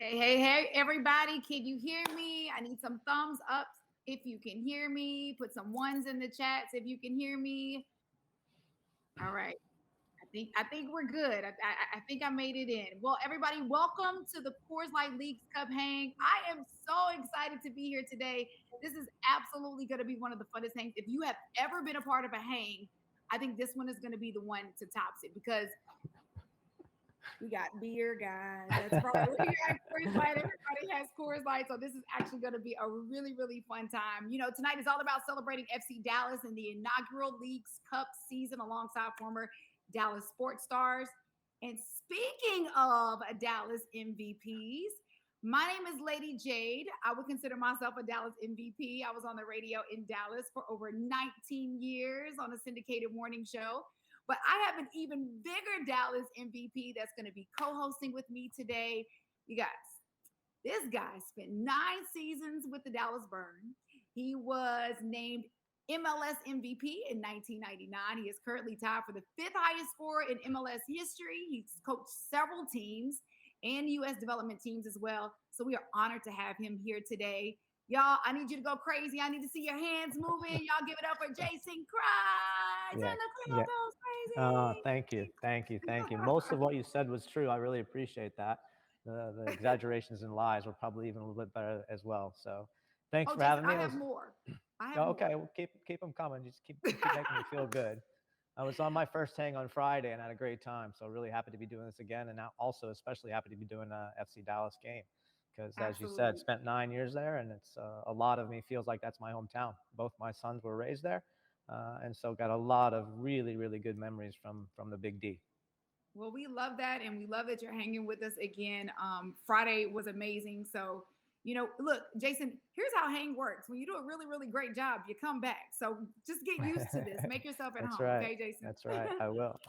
Hey, everybody. Can you hear me? I need some thumbs up if you can hear me. Put some ones in the chats if you can hear me. All right. I think we're good. I think I made it in. Well, everybody, welcome to the Coors Light Leagues Cup hang. I am so excited to be here today. This is absolutely going to be one of the funnest hangs. If you have ever been a part of a hang, I think this one is going to be the one to tops it because we got beer, guys. That's right. We got Coors Light. Everybody has Coors Light. So this is actually going to be a really, really fun time. You know, tonight is all about celebrating FC Dallas in the inaugural Leagues Cup season alongside former Dallas sports stars. And speaking of Dallas MVPs, my name is Lady Jade. I would consider myself a Dallas MVP. I was on the radio in Dallas for over 19 years on a syndicated morning show. But I have an even bigger Dallas MVP that's going to be co-hosting with me today. You guys, this guy spent 9 seasons with the Dallas Burn. He was named MLS MVP in 1999. He is currently tied for the 5th highest scorer in MLS history. He's coached several teams and U.S. development teams as well. So we are honored to have him here today. Y'all, I need you to go crazy. I need to see your hands moving. Y'all give it up for Jason Kreis. Yeah, And the crowd goes crazy. thank you. Most of what you said was true. I really appreciate that. The exaggerations and lies were probably even a little bit better as well. So thanks for Jason, having me. I have more. Okay, well, keep them coming. Just keep making me feel good. I was on my first hang on Friday and had a great time. So really happy to be doing this again. And now also especially happy to be doing a FC Dallas game. Because as you said, spent 9 years there, and it's a lot of me feels like that's my hometown. Both my sons were raised there, and so got a lot of really, really good memories from the Big D. Well, we love that, and we love that you're hanging with us again. Friday was amazing. So, you know, look, Jason, here's how hang works. When you do a really, really great job, you come back. So just get used to this. Make yourself at home, Right. okay, Jason? That's right. I will.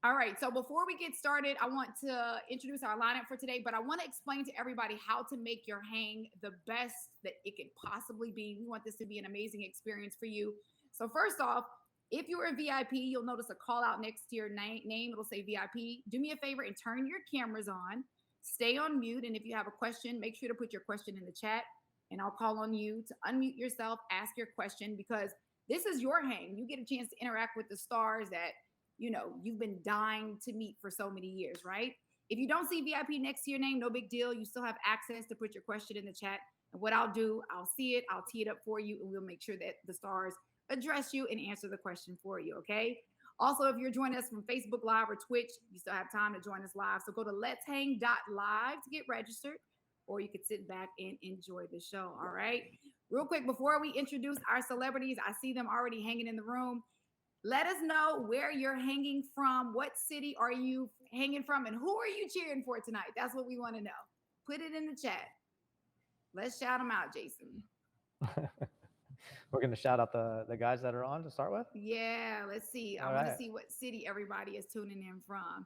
All right. So before we get started, I want to introduce our lineup for today, but I want to explain to everybody how to make your hang the best that it can possibly be. We want this to be an amazing experience for you. So first off, if you're a VIP, you'll notice a call out next to your name. It'll say VIP. Do me a favor and turn your cameras on. Stay on mute. And if you have a question, make sure to put your question in the chat and I'll call on you to unmute yourself, ask your question, because this is your hang. You get a chance to interact with the stars that you know, you've been dying to meet for so many years, right? If you don't see VIP next to your name, no big deal. You still have access to put your question in the chat. And what I'll do, I'll see it, I'll tee it up for you, and we'll make sure that the stars address you and answer the question for you, okay? Also, if you're joining us from Facebook Live or Twitch, you still have time to join us live. So go to let'shang.live to get registered, or you could sit back and enjoy the show, all right? Real quick, before we introduce our celebrities, I see them already hanging in the room. Let us know where you're hanging from. What city are you hanging from? And who are you cheering for tonight? That's what we want to know. Put it in the chat. Let's shout them out, Jason. We're going to shout out the guys that are on to start with? Yeah, let's see. I want to see what city everybody is tuning in from.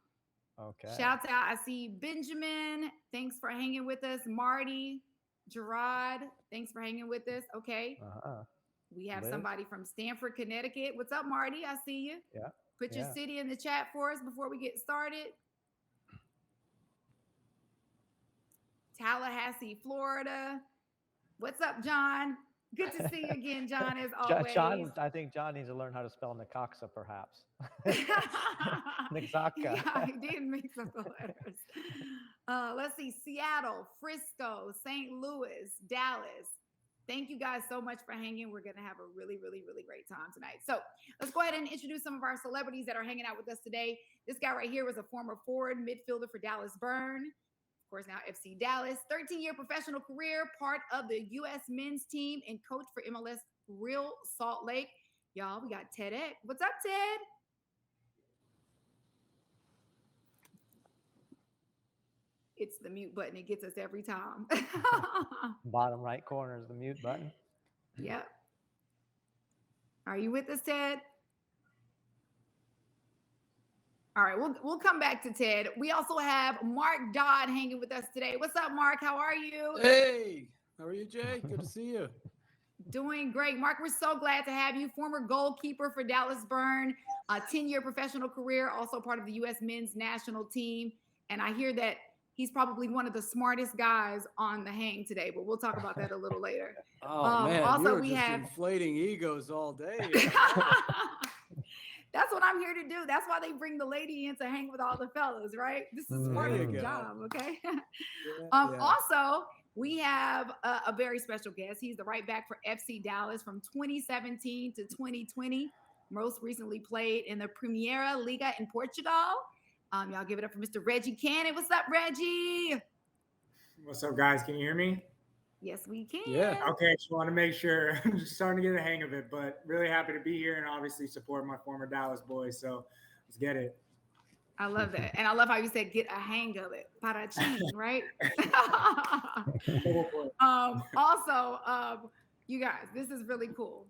Okay. Shouts out. I see Benjamin. Thanks for hanging with us. Marty, Gerard. Thanks for hanging with us. Okay. We have somebody from Stamford, Connecticut. What's up, Marty? I see you. Yeah. Put your city in the chat for us before we get started. Tallahassee, Florida. What's up, John? Good to see you again, John, as always. I think John needs to learn how to spell Necaxa, perhaps. Necaxa. Yeah, he did mix up the letters. Let's see. Seattle, Frisco, St. Louis, Dallas. Thank you guys so much for hanging. We're going to have a really, really, really great time tonight. So let's go ahead and introduce some of our celebrities that are hanging out with us today. This guy right here was a former forward midfielder for Dallas Burn. Of course, now FC Dallas. 13-year professional career, part of the U.S. men's team and coach for MLS Real Salt Lake. Y'all, we got Ted Eck. What's up, Ted? It's the mute button. It gets us every time. Bottom right corner is the mute button. Yep. Are you with us, Ted? All right, we'll come back to Ted. We also have Mark Dodd hanging with us today. What's up, Mark? How are you? Hey, how are you, Jay? Good to see you. Doing great. Mark, we're so glad to have you. Former goalkeeper for Dallas Burn, a 10-year professional career, also part of the U.S. men's national team. And I hear that he's probably one of the smartest guys on the hang today, but we'll talk about that a little later. Oh man, Also, you were we just have inflating egos all day. That's what I'm here to do. That's why they bring the lady in to hang with all the fellas, right? This is part of the job, okay? Also, we have a very special guest. He's the right back for FC Dallas from 2017 to 2020. Most recently played in the Primeira Liga in Portugal. Y'all give it up for Mr. Reggie Cannon. What's up, Reggie? What's up, guys? Can you hear me? Yes, we can. Yeah. Okay, just want to make sure. I'm just starting to get the hang of it, but really happy to be here and obviously support my former Dallas boys. So let's get it. I love that. And I love how you said get a hang of it. Parachin, right? Also, you guys, this is really cool.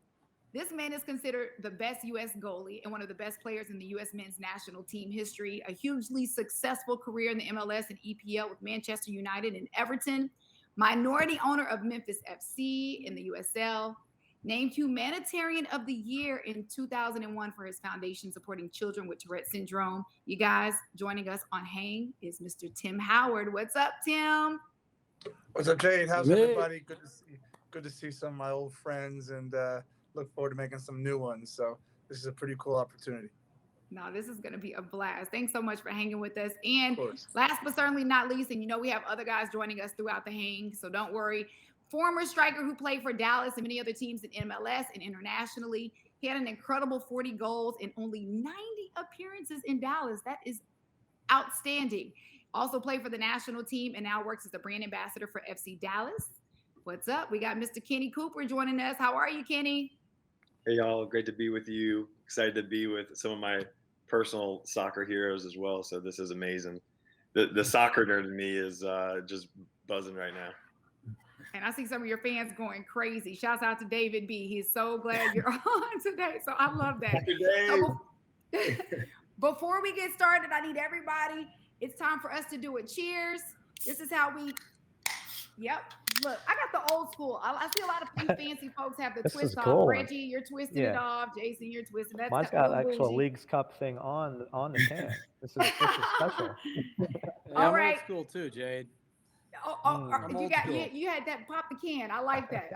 This man is considered the best U.S. goalie and one of the best players in the U.S. men's national team history. A hugely successful career in the MLS and EPL with Manchester United and Everton. Minority owner of Memphis FC in the USL. Named Humanitarian of the Year in 2001 for his foundation supporting children with Tourette syndrome. You guys, joining us on Hang is Mr. Tim Howard. What's up, Tim? What's up, Jade? How's everybody? Good to see some of my old friends, and look forward to making some new ones. So this is a pretty cool opportunity. No, this is going to be a blast. Thanks so much for hanging with us. And last but certainly not least, and you know we have other guys joining us throughout the hang, so don't worry. Former striker who played for Dallas and many other teams in MLS and internationally. He had an incredible 40 goals and only 90 appearances in Dallas. That is outstanding. Also played for the national team and now works as the brand ambassador for FC Dallas. What's up? We got Mr. Kenny Cooper joining us. How are you, Kenny? Hey, y'all. Great to be with you. Excited to be with some of my personal soccer heroes as well. So this is amazing. The soccer nerd in me is just buzzing right now. And I see some of your fans going crazy. Shouts out to David B. He's so glad you're on today. So I love that. So before we get started, I need everybody. It's time for us to do a cheers. This is how we. Yep. Look, I got the old school. I see a lot of you fancy folks have the twist off. Cool. Reggie, you're twisting it off. Jason, you're twisting that. Mine's got actual Leagues Cup thing on the can. This is special. All right. Old school too, Jade. You had that pop the can. I like that.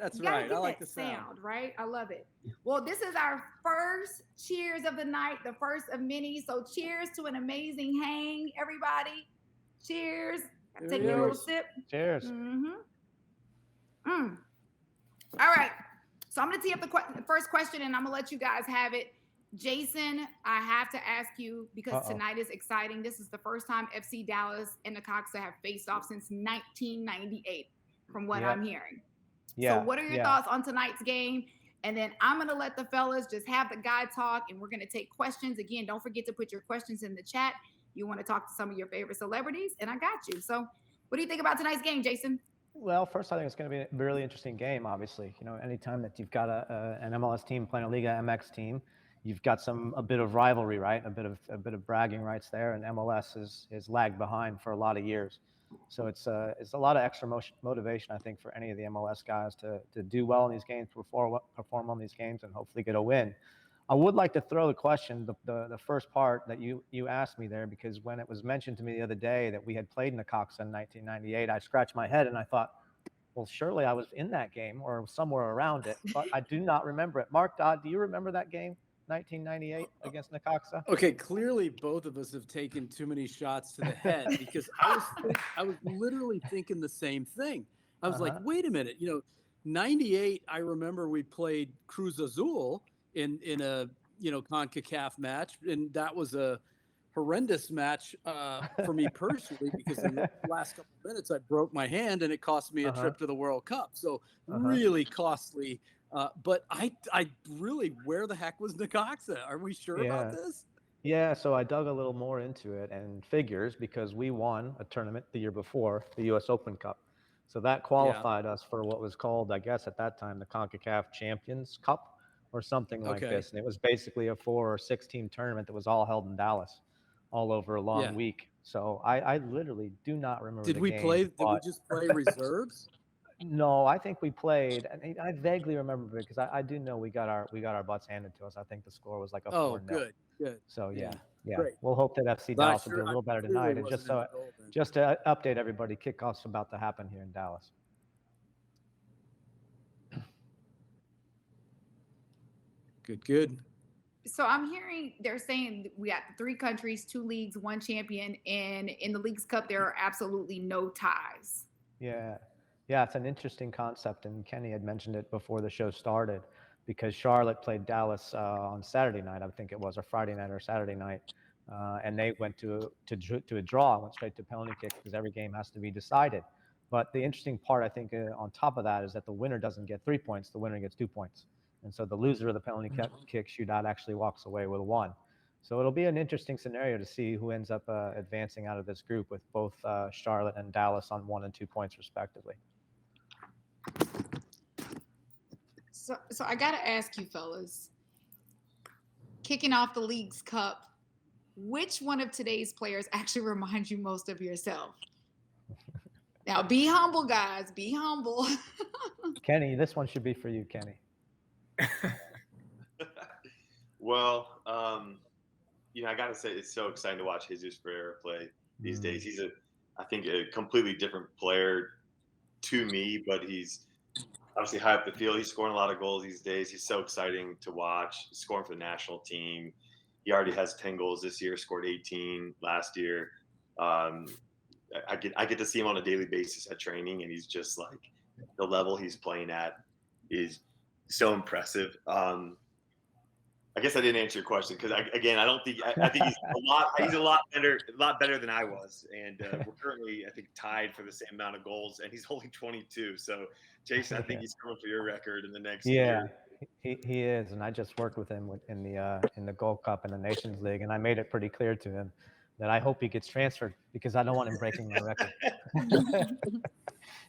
That's you gotta right. get I like that the sound. Right? I love it. Well, this is our first cheers of the night, the first of many. So cheers to an amazing hang, everybody. Cheers. Take a little sip. Cheers. All right. So I'm going to tee up the first question, and I'm going to let you guys have it. Jason, I have to ask you because tonight is exciting. This is the first time FC Dallas and Necaxa have faced off since 1998, from what I'm hearing. Yeah. So what are your thoughts on tonight's game? And then I'm going to let the fellas just have the guy talk, and we're going to take questions. Again, don't forget to put your questions in the chat. You want to talk to some of your favorite celebrities, and I got you. So what do you think about tonight's game, Jason? Well, first, I think it's going to be a really interesting game, obviously. You know, anytime that you've got an MLS team playing a Liga MX team, you've got a bit of rivalry, right? A bit of bragging rights there, and MLS is lagged behind for a lot of years. So it's a lot of extra motivation, I think, for any of the MLS guys to do well in these games, perform on these games, and hopefully get a win. I would like to throw the question, the first part that you asked me there, because when it was mentioned to me the other day that we had played Necaxa in 1998, I scratched my head and I thought, well, surely I was in that game or somewhere around it, but I do not remember it. Mark, Dodd, do you remember that game, 1998 against Necaxa? Okay, clearly both of us have taken too many shots to the head because I was literally thinking the same thing. I was like, wait a minute, 98, I remember we played Cruz Azul in a CONCACAF match, and that was a horrendous match for me personally because in the last couple of minutes I broke my hand and it cost me a trip to the World Cup. So really costly. But I really, where the heck was Necaxa? Are we sure about this? Yeah, so I dug a little more into it and figures because we won a tournament the year before, the U.S. Open Cup. So that qualified us for what was called, I guess at that time, the CONCACAF Champions Cup or something like this. And it was basically a 4 or 6 team tournament that was all held in Dallas, all over a long week. So I literally do not remember Did we just play reserves? No, I think we played. I vaguely remember it because I do know we got our butts handed to us. I think the score was like a 4-0. Good. So yeah. Yeah, Great. we'll hope that FC But Dallas will do a little better tonight. And just to update everybody, kickoff's about to happen here in Dallas. Good. So I'm hearing they're saying we got 3 countries, 2 leagues, 1 champion, and in the Leagues Cup there are absolutely no ties. Yeah, it's an interesting concept, and Kenny had mentioned it before the show started, because Charlotte played Dallas on Saturday night, I think it was, or Friday night or Saturday night, and they went to a draw, went straight to penalty kicks because every game has to be decided. But the interesting part, I think, on top of that, is that the winner doesn't get 3 points; the winner gets 2 points, and so the loser of the penalty kick shootout actually walks away with 1. So it'll be an interesting scenario to see who ends up advancing out of this group, with both Charlotte and Dallas on 1 and 2 points respectively. So I got to ask you fellas, kicking off the Leagues Cup, which one of today's players actually reminds you most of yourself? Now, be humble, guys. Be humble. Kenny, this one should be for you, Kenny. Well, I got to say, it's so exciting to watch Jesus Ferreira play these days. He's I think, a completely different player to me, but he's obviously high up the field. He's scoring a lot of goals these days. He's so exciting to watch. He's scoring for the national team. He already has 10 goals this year, scored 18 last year. I get to see him on a daily basis at training, and he's just like, the level he's playing at is so impressive. I guess I didn't answer your question because I don't think I think he's a lot better than I was, and we're currently, I think, tied for the same amount of goals, and he's only 22. So, Jason, I think he's coming for your record in the next year. He is, and I just worked with him in the Gold Cup and the Nations League, and I made it pretty clear to him that I hope he gets transferred because I don't want him breaking my record.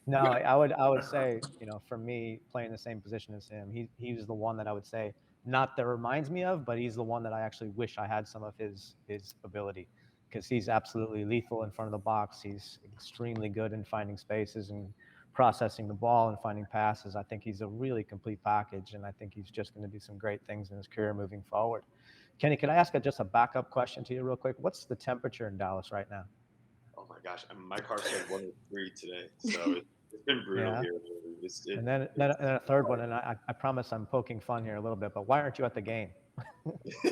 No, I would say, for me, playing the same position as him, he was the one that I would say, not that reminds me of, but he's the one that I actually wish I had some of his ability, because he's absolutely lethal in front of the box. He's extremely good in finding spaces and processing the ball and finding passes. I think he's a really complete package, and I think he's just going to do some great things in his career moving forward. Kenny, can I ask just a backup question to you real quick? What's the temperature in Dallas right now? Oh my gosh, my car said 103 today, so it's been brutal here. And then a third one, and I promise I'm poking fun here a little bit, but why aren't you at the game?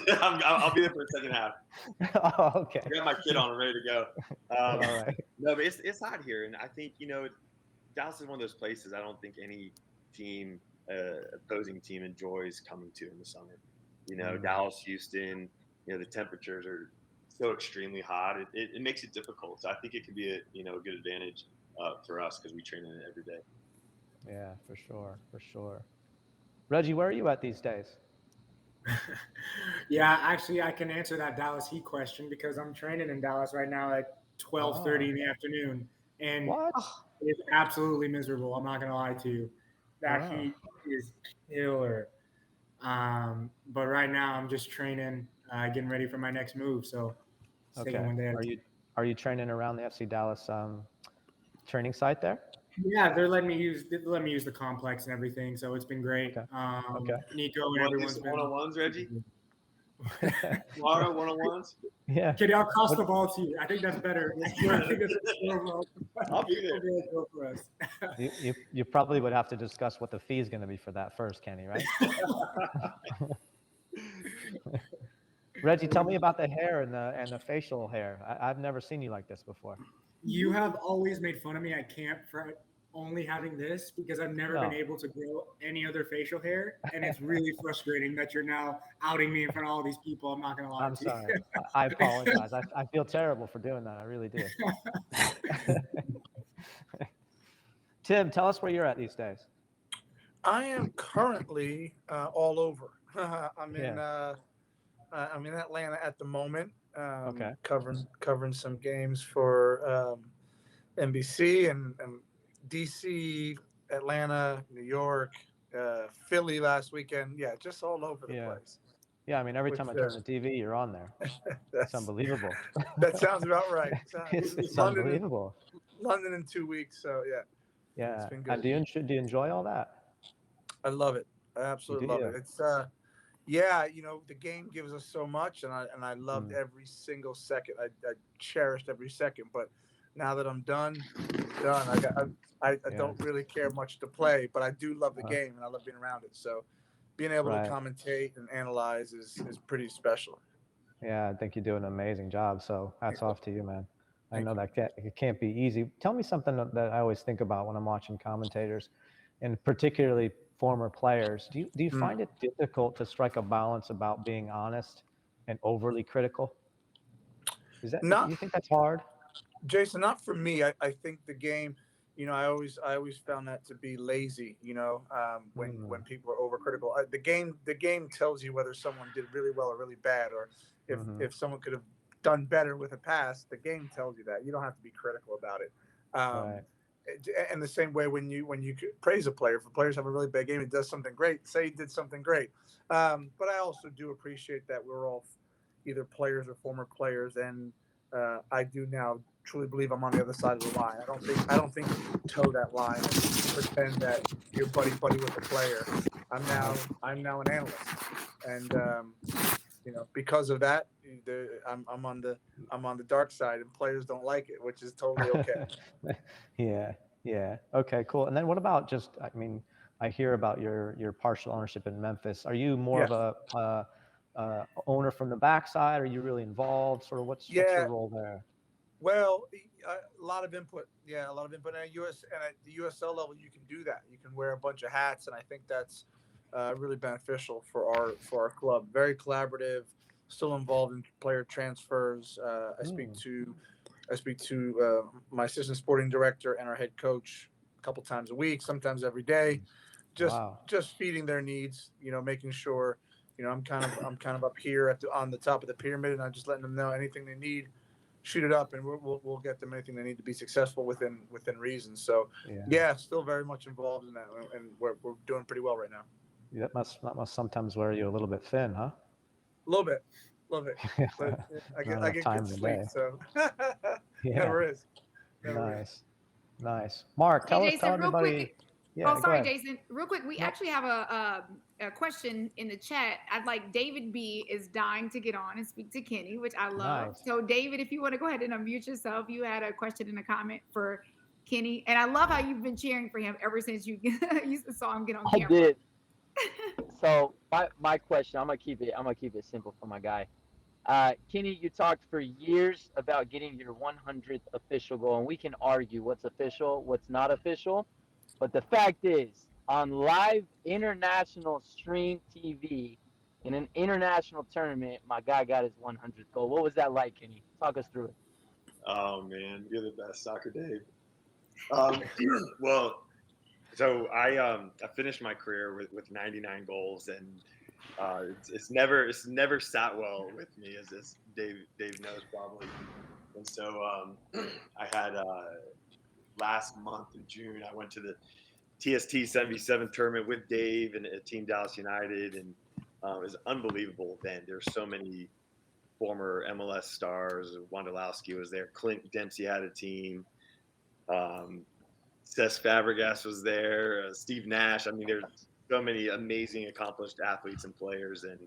I'll be there for the second half. Oh, okay. I got my kid on ready to go. All right. No, but it's hot here, and I think Dallas is one of those places I don't think any team, opposing team, enjoys coming to in the summer. Dallas, Houston, the temperatures are so extremely hot. It makes it difficult. So I think it could be a good advantage for us because we train in it every day. Yeah, for sure. Reggie, where are you at these days? Yeah, actually, I can answer that Dallas Heat question because I'm training in Dallas right now at 12:30 in the afternoon, and it's absolutely miserable. I'm not gonna lie to you. That heat is killer. But right now I'm just training, getting ready for my next move. So okay. Are you training around the FC Dallas training site there? Yeah, they're letting me use the complex and everything, so it's been great. Okay. Nico and everyone's been one-on-ones, Reggie. Tomorrow, one-on-ones. Yeah. Kitty, I'll cross the ball to you. I think that's better. I'll be there. You probably would have to discuss what the fee is going to be for that first, Kenny, right? Reggie, tell me about the hair and the facial hair. I've never seen you like this before. You have always made fun of me at camp for only having this because I've never been able to grow any other facial hair, and it's really frustrating that you're now outing me in front of all these people. I'm not gonna lie. I'm sorry. I apologize. I feel terrible for doing that. I really do. Tim, tell us where you're at these days. I am currently all over. I'm in Atlanta at the moment. Covering some games for NBC and DC, Atlanta, New York, Philly last weekend. Yeah, just all over the place. Yeah, I mean, every time I turn the TV, you're on there. It's unbelievable. That sounds about right. It's unbelievable. London in 2 weeks, so yeah. Yeah. It's been good. Do you enjoy all that? I love it. I absolutely love it. It's Yeah, the game gives us so much, and I loved every single second. I cherished every second. But now that I'm done. I don't really care much to play, but I do love the game and I love being around it. So being able to commentate and analyze is pretty special. Yeah, I think you do an amazing job. So hats off to you, man. I know that it can't be easy. Tell me something that I always think about when I'm watching commentators, and particularly former players. Do you find it difficult to strike a balance about being honest and overly critical? Do you think that's hard? Jason, not for me. I think the game, I always found that to be lazy. When people are overcritical, the game tells you whether someone did really well or really bad, or if someone could have done better with a pass. The game tells you that. You don't have to be critical about it. And the same way when you praise a player, if players have a really bad game, it does something great. Say he did something great. But I also do appreciate that we're all either players or former players, and I do now truly believe I'm on the other side of the line. I don't think you toe that line and pretend that you're buddy with the player. I'm now an analyst, and because of that, I'm on the dark side, and players don't like it, which is totally okay. Yeah. Okay, cool. And then what about just? I mean, I hear about your partial ownership in Memphis. Are you more of a owner from the backside? Are you really involved? Sort of what's your role there? Well, a lot of input. Yeah, a lot of input. At the USL level, you can do that. You can wear a bunch of hats, and I think that's really beneficial for our club. Very collaborative. Still involved in player transfers. I speak to my assistant sporting director and our head coach a couple times a week, sometimes every day. Just feeding their needs. Making sure. I'm kind of up here on the top of the pyramid, and I'm just letting them know anything they need. Shoot it up, and we'll get them anything they need to be successful within reason. So still very much involved in that, and we're doing pretty well right now. Yeah, that must sometimes wear you a little bit thin, huh? A little bit. But I get good sleep, so never is. Nice. Mark, tell everybody. Jason. Real quick, we actually have a question in the chat. David B is dying to get on and speak to Kenny, which I love. Nice. So David, if you want to go ahead and unmute yourself, you had a question and a comment for Kenny, and I love how you've been cheering for him ever since you saw him get on camera. I did. So my question, I'm gonna keep it simple for my guy. Kenny, you talked for years about getting your 100th official goal, and we can argue what's official, what's not official. But the fact is, on live international stream TV in an international tournament, my guy got his 100th goal. What was that like, Kenny? Talk us through it. Oh, man, you're the best, Soccer Dave. Well, so I finished my career with 99 goals, and it's never sat well with me, as Dave knows probably. And so I had last month in June, I went to the TST 77 tournament with Dave and Team Dallas United, and it was an unbelievable event. There's so many former MLS stars. Wondolowski was there. Clint Dempsey had a team. Cesc Fabregas was there. Steve Nash. I mean, there's so many amazing, accomplished athletes and players, and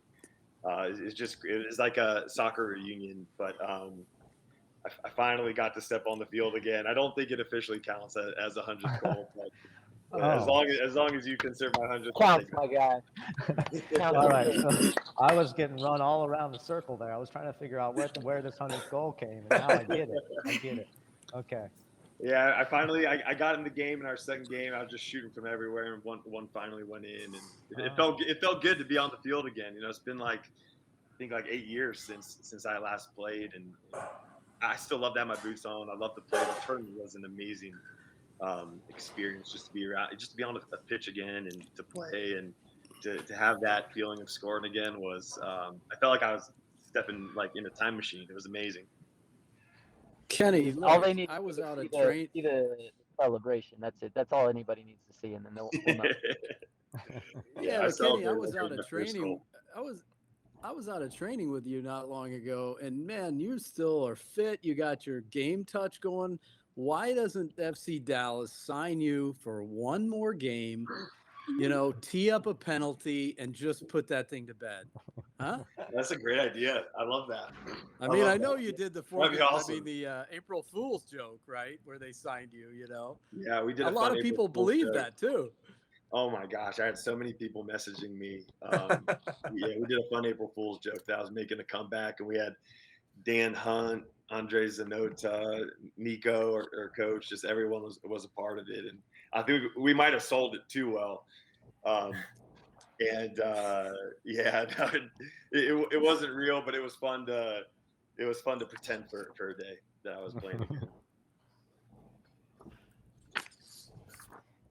it was like a soccer reunion. But I finally got to step on the field again. I don't think it officially counts as a 100th goal, but as long as you consider my 100th, counts, my guy. All right, so I was getting run all around the circle there. I was trying to figure out where this 100th goal came, and now I get it. Okay. Yeah, I got in the game in our second game. I was just shooting from everywhere, and one finally went in, and it felt good to be on the field again. It's been I think 8 years since I last played, and I still love to have my boots on. I love to play. The tournament was an amazing experience just to be around, just to be on a pitch again and to play, and to have that feeling of scoring again was I felt like I was stepping in a time machine. It was amazing. Kenny, all they need I was out of training. See the celebration. That's it. That's all anybody needs to see, and then they'll know. Yeah, Kenny, I was out of training. I was out of training with you not long ago, and man, you still are fit. You got your game touch going. Why doesn't FC Dallas sign you for one more game tee up a penalty and just put that thing to bed. Huh? That's a great idea. I love that. I know you did the awesome. the April Fool's joke, right? Where they signed you, Yeah, we did a lot of people believe that too. Oh my gosh, I had so many people messaging me. Yeah, we did a fun April Fool's joke that I was making a comeback, and we had Dan Hunt, Andre Zanota, Nico, our coach, just everyone was a part of it, and I think we might have sold it too well. And yeah, it wasn't real, but it was fun to pretend for a day that I was playing again.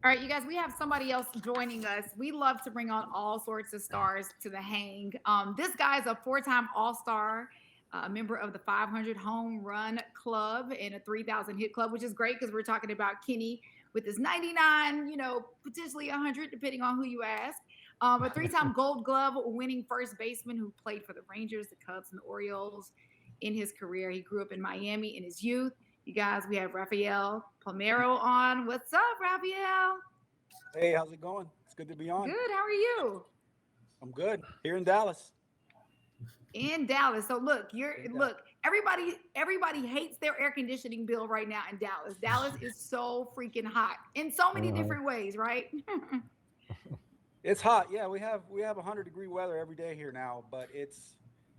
All right, you guys, we have somebody else joining us. We love to bring on all sorts of stars to the hang. This guy is a 4-time All-Star, a member of the 500 Home Run Club and a 3,000 Hit Club, which is great because we're talking about Kenny with his 99, potentially 100, depending on who you ask. A 3-time Gold Glove winning first baseman who played for the Rangers, the Cubs, and the Orioles in his career. He grew up in Miami in his youth. You guys, we have Rafael Palmeiro on. What's up, Rafael? Hey, how's it going? It's good to be on. Good. How are you? I'm good. Here in Dallas. In Dallas. So look, everybody hates their air conditioning bill right now in Dallas. Dallas is so freaking hot in so many different ways, right? It's hot. Yeah, we have 100-degree weather every day here now, but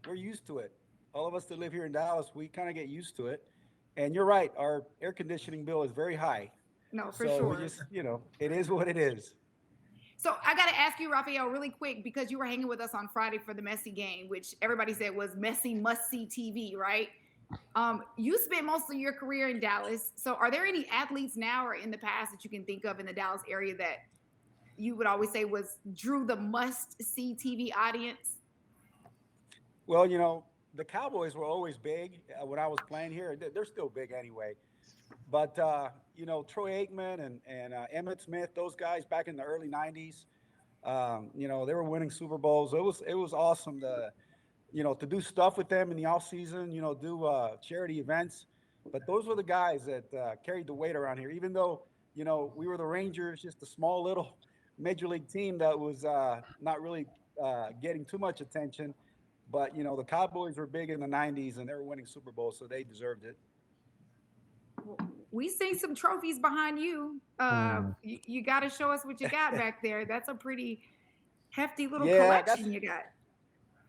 we're used to it. All of us that live here in Dallas, we kind of get used to it. And you're right, our air conditioning bill is very high. No, for sure. We just, it is what it is. So I got to ask you, Rafael, really quick, because you were hanging with us on Friday for the Messi game, which everybody said was Messi must-see TV, right? You spent most of your career in Dallas. So are there any athletes now or in the past that you can think of in the Dallas area that you would always say drew the must-see TV audience? Well, the Cowboys were always big when I was playing here. They're still big anyway. But, Troy Aikman and Emmitt Smith, those guys back in the early 90s, they were winning Super Bowls. It was awesome to do stuff with them in the offseason, do charity events. But those were the guys that carried the weight around here, even though, we were the Rangers, just a small little major league team that was not really getting too much attention. But, the Cowboys were big in the 90s, and they were winning Super Bowls, so they deserved it. We see some trophies behind you. You got to show us what you got back there. That's a pretty hefty little collection you got.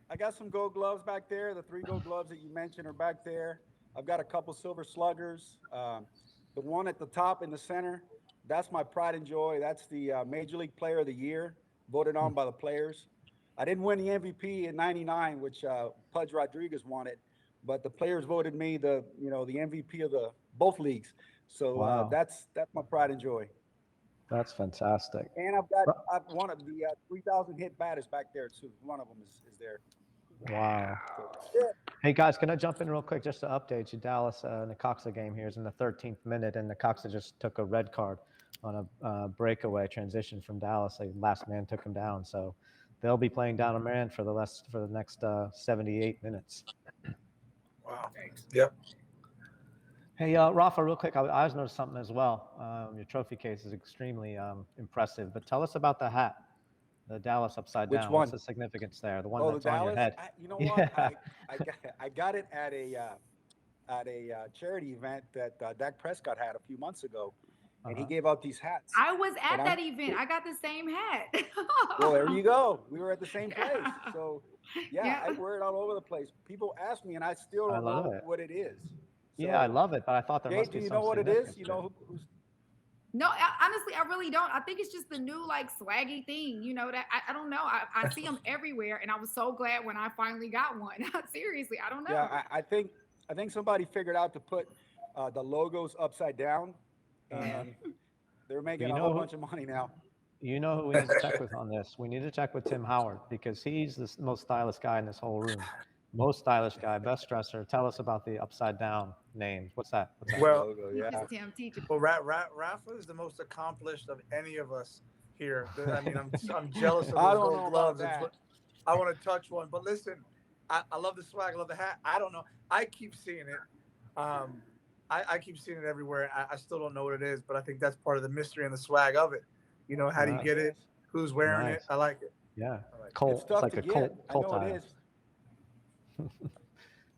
I got some gold gloves back there. The 3 gold gloves that you mentioned are back there. I've got a couple silver sluggers. The one at the top in the center, that's my pride and joy. That's the Major League Player of the Year, voted on by the players. I didn't win the MVP in '99, which Pudge Rodriguez won it, but the players voted me the MVP of both leagues. So wow. That's my pride and joy. That's fantastic. And I've one of the 3,000 hit batters back there too. One of them is there. Wow. So, yeah. Hey guys, can I jump in real quick just to update you? Dallas Necaxa game here is in the 13th minute, and Necaxa just took a red card on a breakaway transition from Dallas. Like, last man took him down, so they'll be playing down a man for the next 78 minutes. Wow. Yep. Hey, Rafa, real quick, I just noticed something as well. Your trophy case is extremely impressive, but tell us about the hat, the Dallas upside down. Which one? What's the significance there? The one that's the on Dallas? your head. You know what? I got it at a charity event that Dak Prescott had a few months ago, and he gave out these hats. I was at that event. I got the same hat. Well, there you go. We were at the same place. So, yeah, I wear it all over the place. People ask me, and I still don't know what it is. So, yeah, I love it, but I thought there must be do you some know what it is? You know who's... No, honestly, I really don't. I think it's just the new swaggy thing. That I don't know. I see them everywhere, and I was so glad when I finally got one. Seriously, I don't know. Yeah, I think somebody figured out to put the logos upside down, and they're making a whole bunch of money now. You know who we need to check with on this? We need to check with Tim Howard, because he's the most stylish guy in this whole room. Most stylish guy, best dresser. Tell us about the upside down names. What's that? Well, logo? Yeah. Well, Rafa is the most accomplished of any of us here. I mean, I'm jealous of those gold gloves. I want to touch one, but listen, I love the swag. I love the hat. I don't know. I keep seeing it. I keep seeing it everywhere. I still don't know what it is, but I think that's part of the mystery and the swag of it. How do you get it? who's wearing it. I like it. Yeah, I like Colt. It's like a Colt I know item. it is.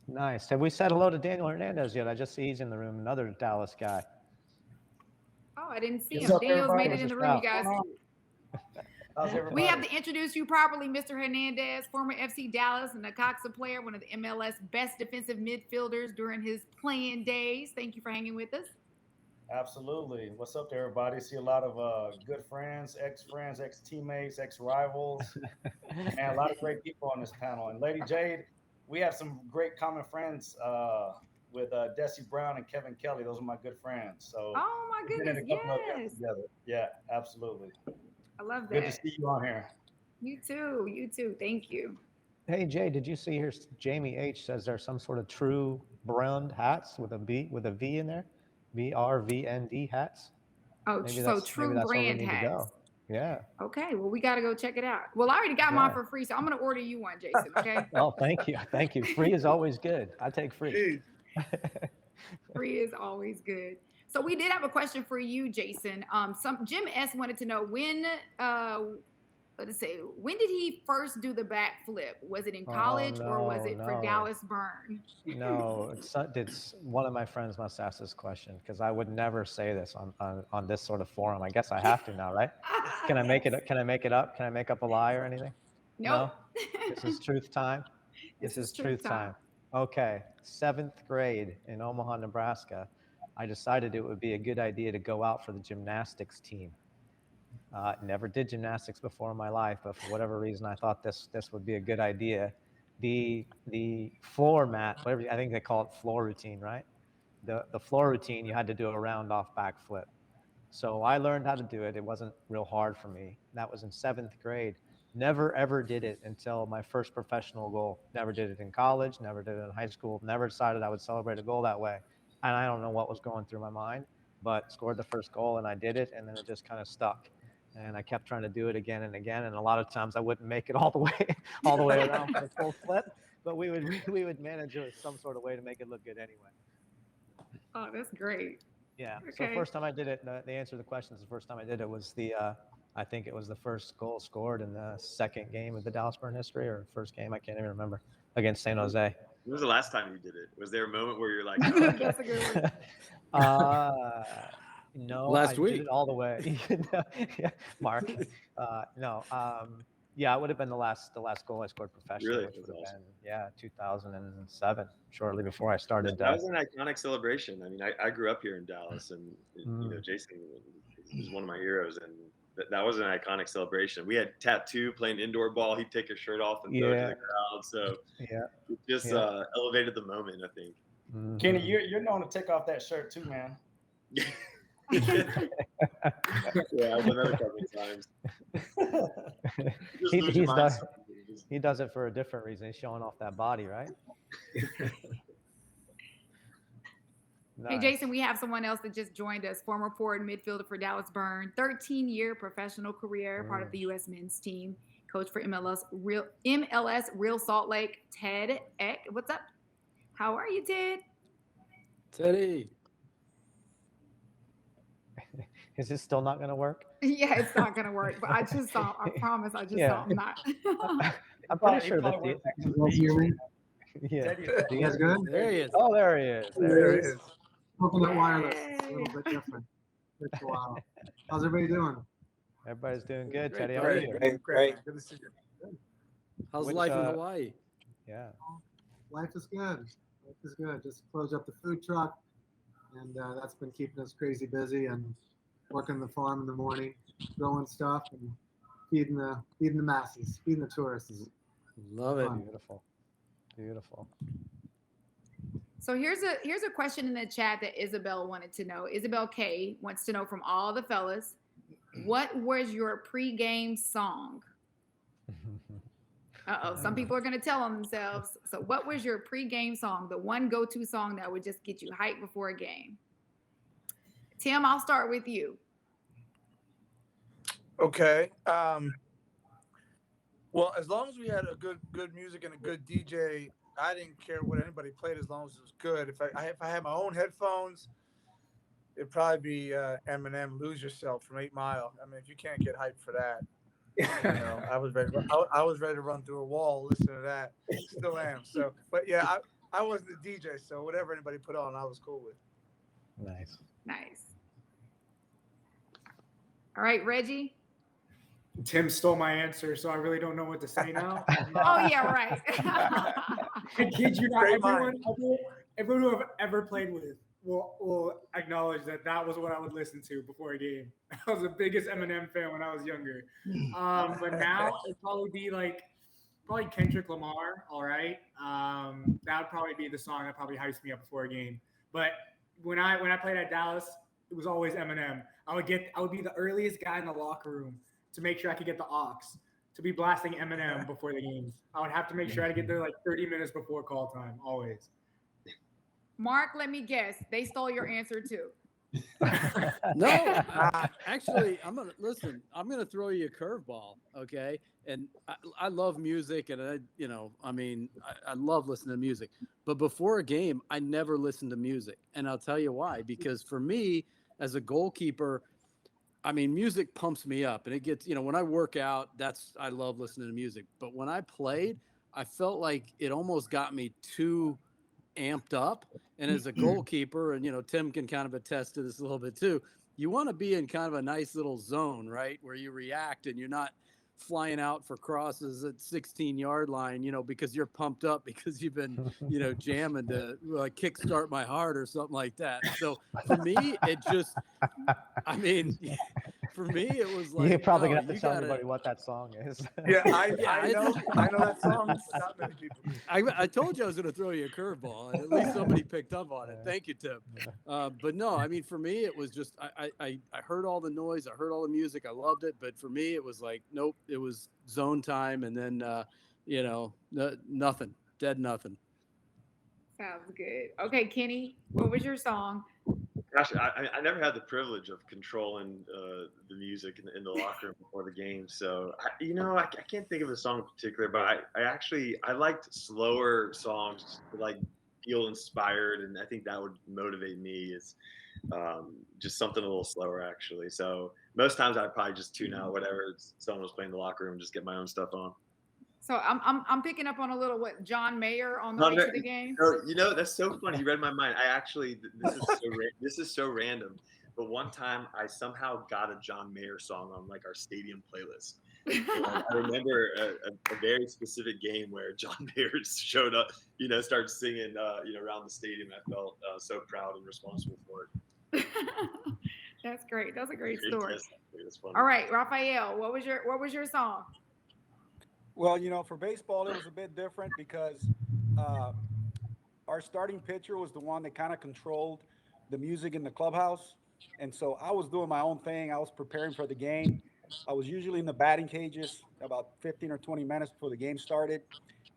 Nice. Have we said hello to Daniel Hernandez yet? I just see he's in the room. Another Dallas guy. Oh, I didn't see What's him. up, Daniel's everybody? made it in the room, you guys. How's everybody? We have to introduce you properly, Mr. Hernandez, former FC Dallas and Necaxa player, one of the MLS best defensive midfielders during his playing days. Thank you for hanging with us. Absolutely. What's up to everybody? See a lot of good friends, ex-teammates, ex-rivals, and a lot of great people on this panel. And Lady Jade, we have some great common friends with Desi Brown and Kevin Kelly. Those are my good friends. So Oh my we've been in goodness, a couple of yes. events together. Yeah, absolutely. I love that. Good to see you on here. You too. You too. Thank you. Hey Jay, did you see here? Jamie H says there's some sort of true brand hats with a V in there, BRVND hats. Oh, Maybe so that's true where we brand need to hats. go. Yeah. Okay, well, we got to go check it out. Well, I already got mine for free, so I'm going to order you one, Jason, okay? Oh, thank you. Thank you. Free is always good. I take free. Free is always good. So we did have a question for you, Jason. Jim S wanted to know when did he first do the backflip? Was it in college or was it for Dallas Burn? No, it's one of my friends must ask this question because I would never say this on this sort of forum. I guess I have to now, right? Can I make it? Can I make it up? Can I make up a lie or anything? Nope. No. This is truth time. This is truth time. Okay, 7th grade in Omaha, Nebraska. I decided it would be a good idea to go out for the gymnastics team. Never did gymnastics before in my life, but for whatever reason, I thought this would be a good idea. The floor mat, whatever I think they call it, floor routine, right? The floor routine, you had to do a round off backflip. So I learned how to do it. It wasn't real hard for me. That was in 7th grade. Never ever did it until my first professional goal. Never did it in college. Never did it in high school. Never decided I would celebrate a goal that way. And I don't know what was going through my mind, but scored the first goal and I did it, and then it just kind of stuck. And I kept trying to do it again and again, and a lot of times I wouldn't make it all the way around for the full flip, but we would manage it some sort of way to make it look good anyway. Oh, that's great. Yeah. Okay. So first time I did it, the answer to the question is the first time I did it was I think it was the first goal scored in the second game of the Dallas Burn history, or first game, I can't even remember, against San Jose. When was the last time you did it? Was there a moment where you're like, oh, that's a good one. No, Last week. did it all the way. Yeah, Mark. No. Yeah, it would have been the last goal I scored professionally, Really? which would have been 2007, shortly before I started. That was an iconic celebration. I mean, I grew up here in Dallas, and you know, Jason is one of my heroes, and that was an iconic celebration. We had Tattoo playing indoor ball. He'd take his shirt off and throw it to the crowd. So it just elevated the moment, I think. Mm-hmm. Kenny, you're known to take off that shirt too, man. Yeah, I've done that a couple of times. He does it for a different reason. He's showing off that body, right? Nice. Hey, Jason, we have someone else that just joined us, former forward midfielder for Dallas Burn, 13-year professional career, part of the U.S. men's team, coach for MLS Real Salt Lake, Ted Eck. What's up? How are you, Ted? Teddy. Is this still not going to work? Yeah, it's not going to work, but I promise I just saw him not. I'm pretty sure that You guys good? There he is. Oh, there he is. There it is. Coconut wireless. It's a little bit different. It's a while. How's everybody doing? Everybody's doing good. Teddy, how are Great. you? Great. Good to see you. How's Which, life in Hawaii? Yeah. Life is good. Life is good. Just closed up the food truck, and that's been keeping us crazy busy, and working the farm in the morning, growing stuff, and feeding the masses, feeding the tourists. Love it. Beautiful. Beautiful. So here's a question in the chat that Isabel wanted to know. Isabel K wants to know from all the fellas, what was your pregame song? Some people are going to tell on themselves. So what was your pregame song, the one go-to song that would just get you hyped before a game? Tim, I'll start with you. Okay. Well, as long as we had a good music and a good DJ, I didn't care what anybody played as long as it was good. If I had my own headphones, it'd probably be Eminem, "Lose Yourself" from 8 Mile. I mean, if you can't get hyped for that, I was ready. I was ready to run through a wall. Listen to that. Still am. So, but yeah, I wasn't the DJ, so whatever anybody put on, I was cool with. Nice. Nice. All right, Reggie. Tim stole my answer, so I really don't know what to say now. Oh yeah, right. I kid you not. Everyone who I've ever played with will acknowledge that was what I would listen to before a game. I was the biggest Eminem fan when I was younger. But now it'd probably be probably Kendrick Lamar. All right, that would probably be the song that probably hypes me up before a game. But when I played at Dallas, it was always Eminem. I would be the earliest guy in the locker room to make sure I could get the aux to be blasting Eminem before the games. I would have to make sure I get there 30 minutes before call time, always. Mark, let me guess. They stole your answer too. No, actually, I'm gonna throw you a curveball, okay? And I love music, and I love listening to music. But before a game, I never listen to music, and I'll tell you why. Because for me, as a goalkeeper, music pumps me up, and it gets, when I work out, I love listening to music. But when I played, I felt like it almost got me too amped up. And as a goalkeeper, and Tim can kind of attest to this a little bit too, you want to be in kind of a nice little zone, right, where you react and you're not flying out for crosses at 16-yard line, because you're pumped up because you've been, jamming to kickstart my heart or something like that. So for me, it just, for me, it was like, you're probably gonna have to tell everybody what that song is. Yeah, I know that song. Not many people. I told you I was going to throw you a curveball, and at least somebody picked up on it. Thank you, Tim. But no, for me, it was just I heard all the noise, I heard all the music, I loved it. But for me, it was like, nope, it was zone time, and then nothing, dead nothing. Sounds good. Okay, Kenny, what was your song? Gosh, I never had the privilege of controlling the music in the locker room before the game. So, I can't think of a song in particular, but I liked slower songs to feel inspired. And I think that would motivate me is just something a little slower, actually. So most times I'd probably just tune out whatever someone was playing in the locker room and just get my own stuff on. So I'm picking up on a little John Mayer on the way to the game. That's so funny. You read my mind. This is so random. But one time I somehow got a John Mayer song on our stadium playlist. I remember a very specific game where John Mayer showed up, started singing, around the stadium. I felt so proud and responsible for it. That's great. That's a great story. All right, Rafael, what was your song? Well, for baseball, it was a bit different because our starting pitcher was the one that kind of controlled the music in the clubhouse. And so I was doing my own thing. I was preparing for the game. I was usually in the batting cages about 15 or 20 minutes before the game started.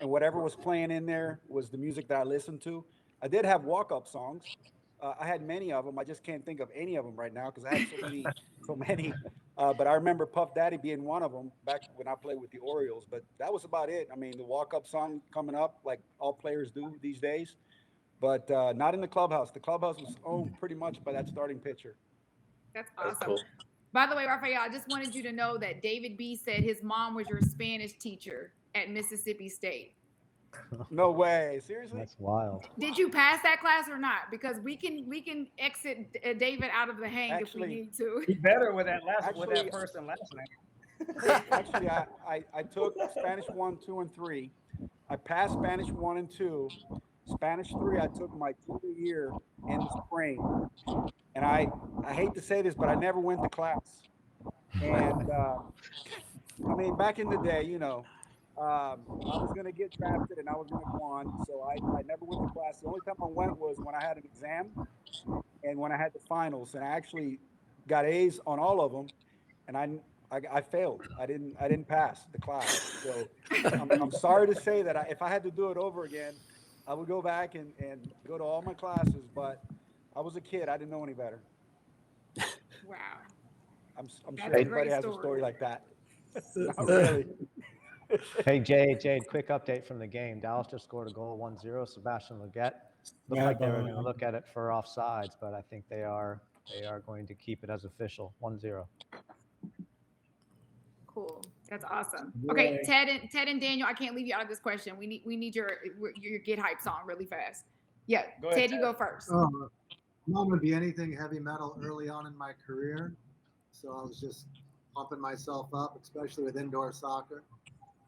And whatever was playing in there was the music that I listened to. I did have walk-up songs. I had many of them. I just can't think of any of them right now because I had so many. But I remember Puff Daddy being one of them back when I played with the Orioles. But that was about it. The walk-up song coming up like all players do these days. But not in the clubhouse. The clubhouse was owned pretty much by that starting pitcher. That's awesome. That's cool. By the way, Rafael, I just wanted you to know that David B said his mom was your Spanish teacher at Mississippi State. No way. Seriously? That's wild. Did you pass that class or not? Because we can exit David out of the hang if we need to. Be better with that person last name. Actually, I took Spanish 1, 2, and 3. I passed Spanish 1 and 2. Spanish 3, I took my junior year in the spring. And I hate to say this, but I never went to class. And back in the day, I was going to get drafted and I was going to go on. So I never went to class. The only time I went was when I had an exam and when I had the finals. And I actually got A's on all of them. And I failed. I didn't pass the class. So I'm sorry to say that if I had to do it over again, I would go back and go to all my classes. But I was a kid. I didn't know any better. Wow. I'm sure everybody has a story like that. Not really. Hey, Jade, quick update from the game. Dallas just scored a goal, 1-0. Sebastian Leggett. Looked like they were going to look at it for offsides, but I think they are going to keep it as official, 1-0. Cool. That's awesome. Okay, Ted and Daniel, I can't leave you out of this question. We need your get hype song really fast. Yeah, Go ahead, Ted, you go first. I'm not going to be anything heavy metal early on in my career. So I was just pumping myself up, especially with indoor soccer.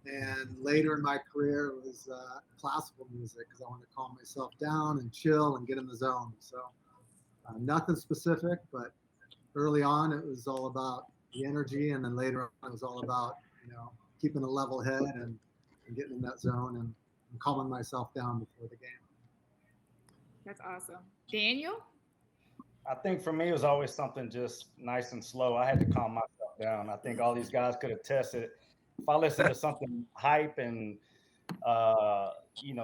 And later in my career, it was classical music because I wanted to calm myself down and chill and get in the zone. So nothing specific, but early on, it was all about the energy. And then later on, it was all about, keeping a level head and getting in that zone and calming myself down before the game. That's awesome. Daniel? I think for me, it was always something just nice and slow. I had to calm myself down. I think all these guys could attest it. If I listened to something hype and,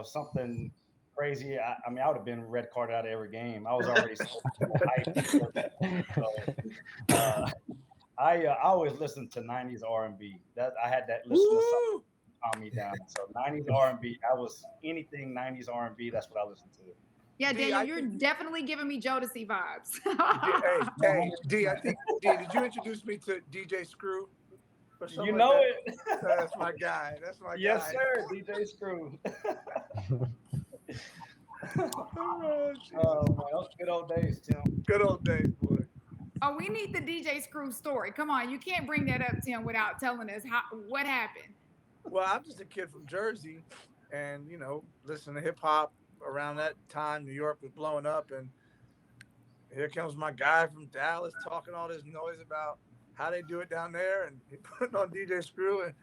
something crazy, I would have been red carded out of every game. I was already so hyped. So, I always listened to 90s R&B. That I had that listen to something to calm me down. So 90s R&B, I was anything 90s R&B. That's what I listened to. Yeah, Daniel, you're definitely giving me Jodeci vibes. hey, D, I think, D, did you introduce me to DJ Screw? You know like it. That's my guy. That's my yes, guy. sir, DJ Screw. Oh, man, those good old days, Tim. Good old days, boy. Oh, we need the DJ Screw story. Come on, you can't bring that up, Tim, without telling us what happened. Well, I'm just a kid from Jersey, and listen to hip hop. Around that time, New York was blowing up, and here comes my guy from Dallas talking all this noise about how they do it down there, and he put on DJ Screw, and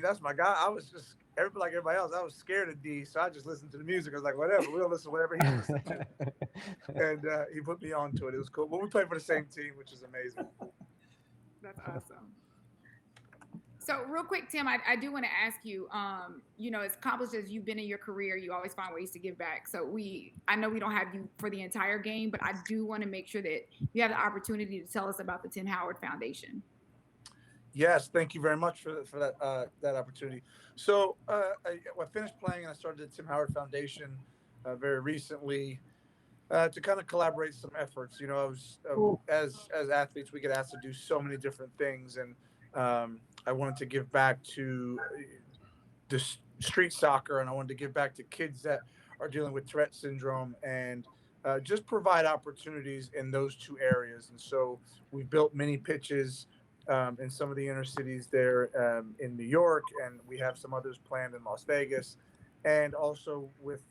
that's my guy. I was just like everybody else. I was scared of D, so I just listened to the music. I was like, whatever, we'll listen to whatever he listens to. And he put me on to it. It was cool. But we played for the same team, which is amazing. That's awesome. So real quick, Tim, I do want to ask you, as accomplished as you've been in your career, you always find ways to give back. So I know we don't have you for the entire game, but I do want to make sure that you have the opportunity to tell us about the Tim Howard Foundation. Yes, thank you very much for that opportunity. So I finished playing and I started the Tim Howard Foundation very recently to kind of collaborate some efforts. I was as athletes, we get asked to do so many different things, and I wanted to give back to the street soccer, and I wanted to give back to kids that are dealing with Tourette syndrome, and just provide opportunities in those two areas. And so we built mini pitches in some of the inner cities there in New York, and we have some others planned in Las Vegas, and also with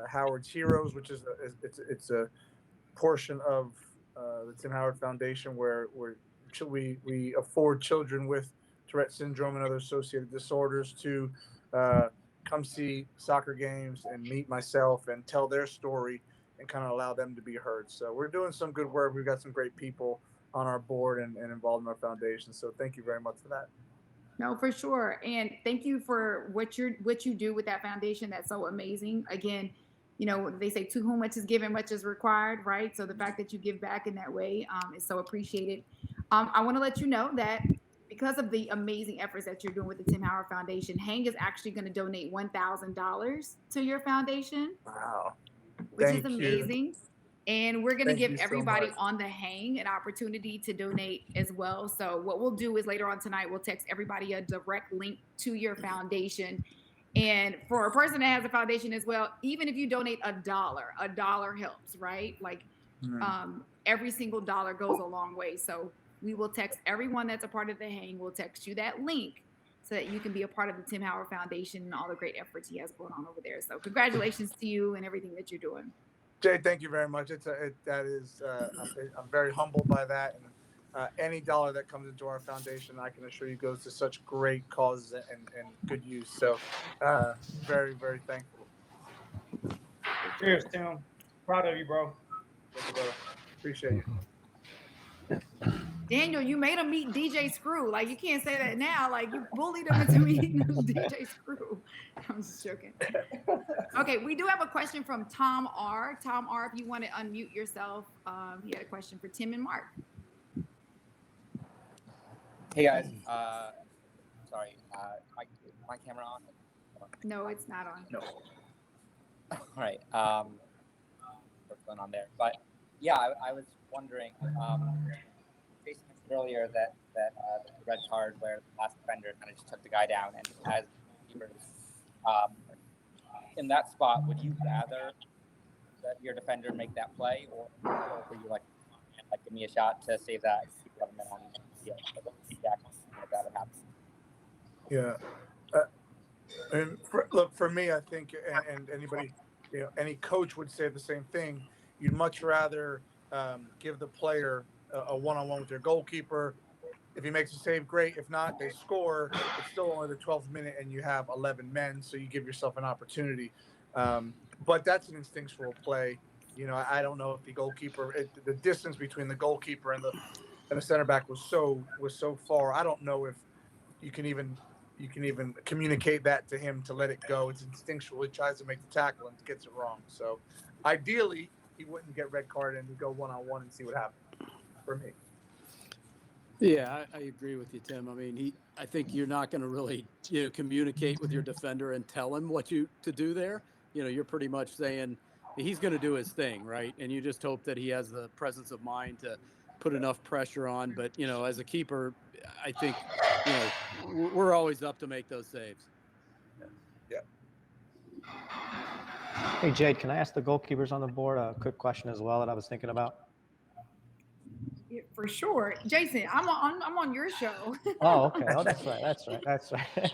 Howard's Heroes, which is it's a portion of the Tim Howard Foundation where we afford children with Tourette syndrome and other associated disorders to come see soccer games and meet myself and tell their story and kind of allow them to be heard. So we're doing some good work. We've got some great people on our board and involved in our foundation. So thank you very much for that. No, for sure. And thank you for what you do with that foundation. That's so amazing. Again, they say to whom much is given, much is required, right? So the fact that you give back in that way is so appreciated. I want to let you know that because of the amazing efforts that you're doing with the Tim Howard Foundation, Hang is actually going to donate $1,000 to your foundation. Wow. Which is amazing. And we're going to give everybody so on the Hang an opportunity to donate as well. So what we'll do is later on tonight, we'll text everybody a direct link to your foundation. And for a person that has a foundation as well, even if you donate $1 helps, right? Like every single dollar goes a long way. So we will text everyone that's a part of the Hang. We'll text you that link so that you can be a part of the Tim Howard Foundation and all the great efforts he has going on over there. So congratulations to you and everything that you're doing. Jay, thank you very much. I'm very humbled by that. And any dollar that comes into our foundation, I can assure you, goes to such great causes and good use. So very, very thankful. Cheers, Tim. Proud of you, bro. Thank you, brother. Appreciate you. Daniel, you made him meet DJ Screw. Like, you can't say that now. Like, you bullied him into meeting DJ Screw. I'm just joking. Okay, we do have a question from Tom R. Tom R., if you want to unmute yourself, he had a question for Tim and Mark. Hey, guys. Sorry, my camera on? No, it's not on. No. All right. What's going on there? But, yeah, I was wondering, facing earlier that the red card where the last defender kind of just took the guy down, and as keepers, in that spot, would you rather that your defender make that play, or for you like give me a shot to save that keeper on the if that would happen? Yeah. And for me, I think, and anybody, any coach would say the same thing. You'd much rather give the player a one-on-one with your goalkeeper. If he makes a save, great. If not, they score. It's still only the 12th minute, and you have 11 men, so you give yourself an opportunity. But that's an instinctual play. I don't know if the goalkeeper, the distance between the goalkeeper and the center back was so far. I don't know if you can even communicate that to him to let it go. It's instinctual. He tries to make the tackle and gets it wrong. So ideally, he wouldn't get red carded and he'd go one-on-one and see what happens for me. Yeah, I agree with you, Tim. I mean, I think you're not going to really, communicate with your defender and tell him what to do there. You're pretty much saying he's going to do his thing, right? And you just hope that he has the presence of mind to put enough pressure on. But, as a keeper, I think, we're always up to make those saves. Yeah. Hey, Jade, can I ask the goalkeepers on the board a quick question as well that I was thinking about? Yeah, for sure. Jason, I'm on your show. Oh, okay. Oh, that's right.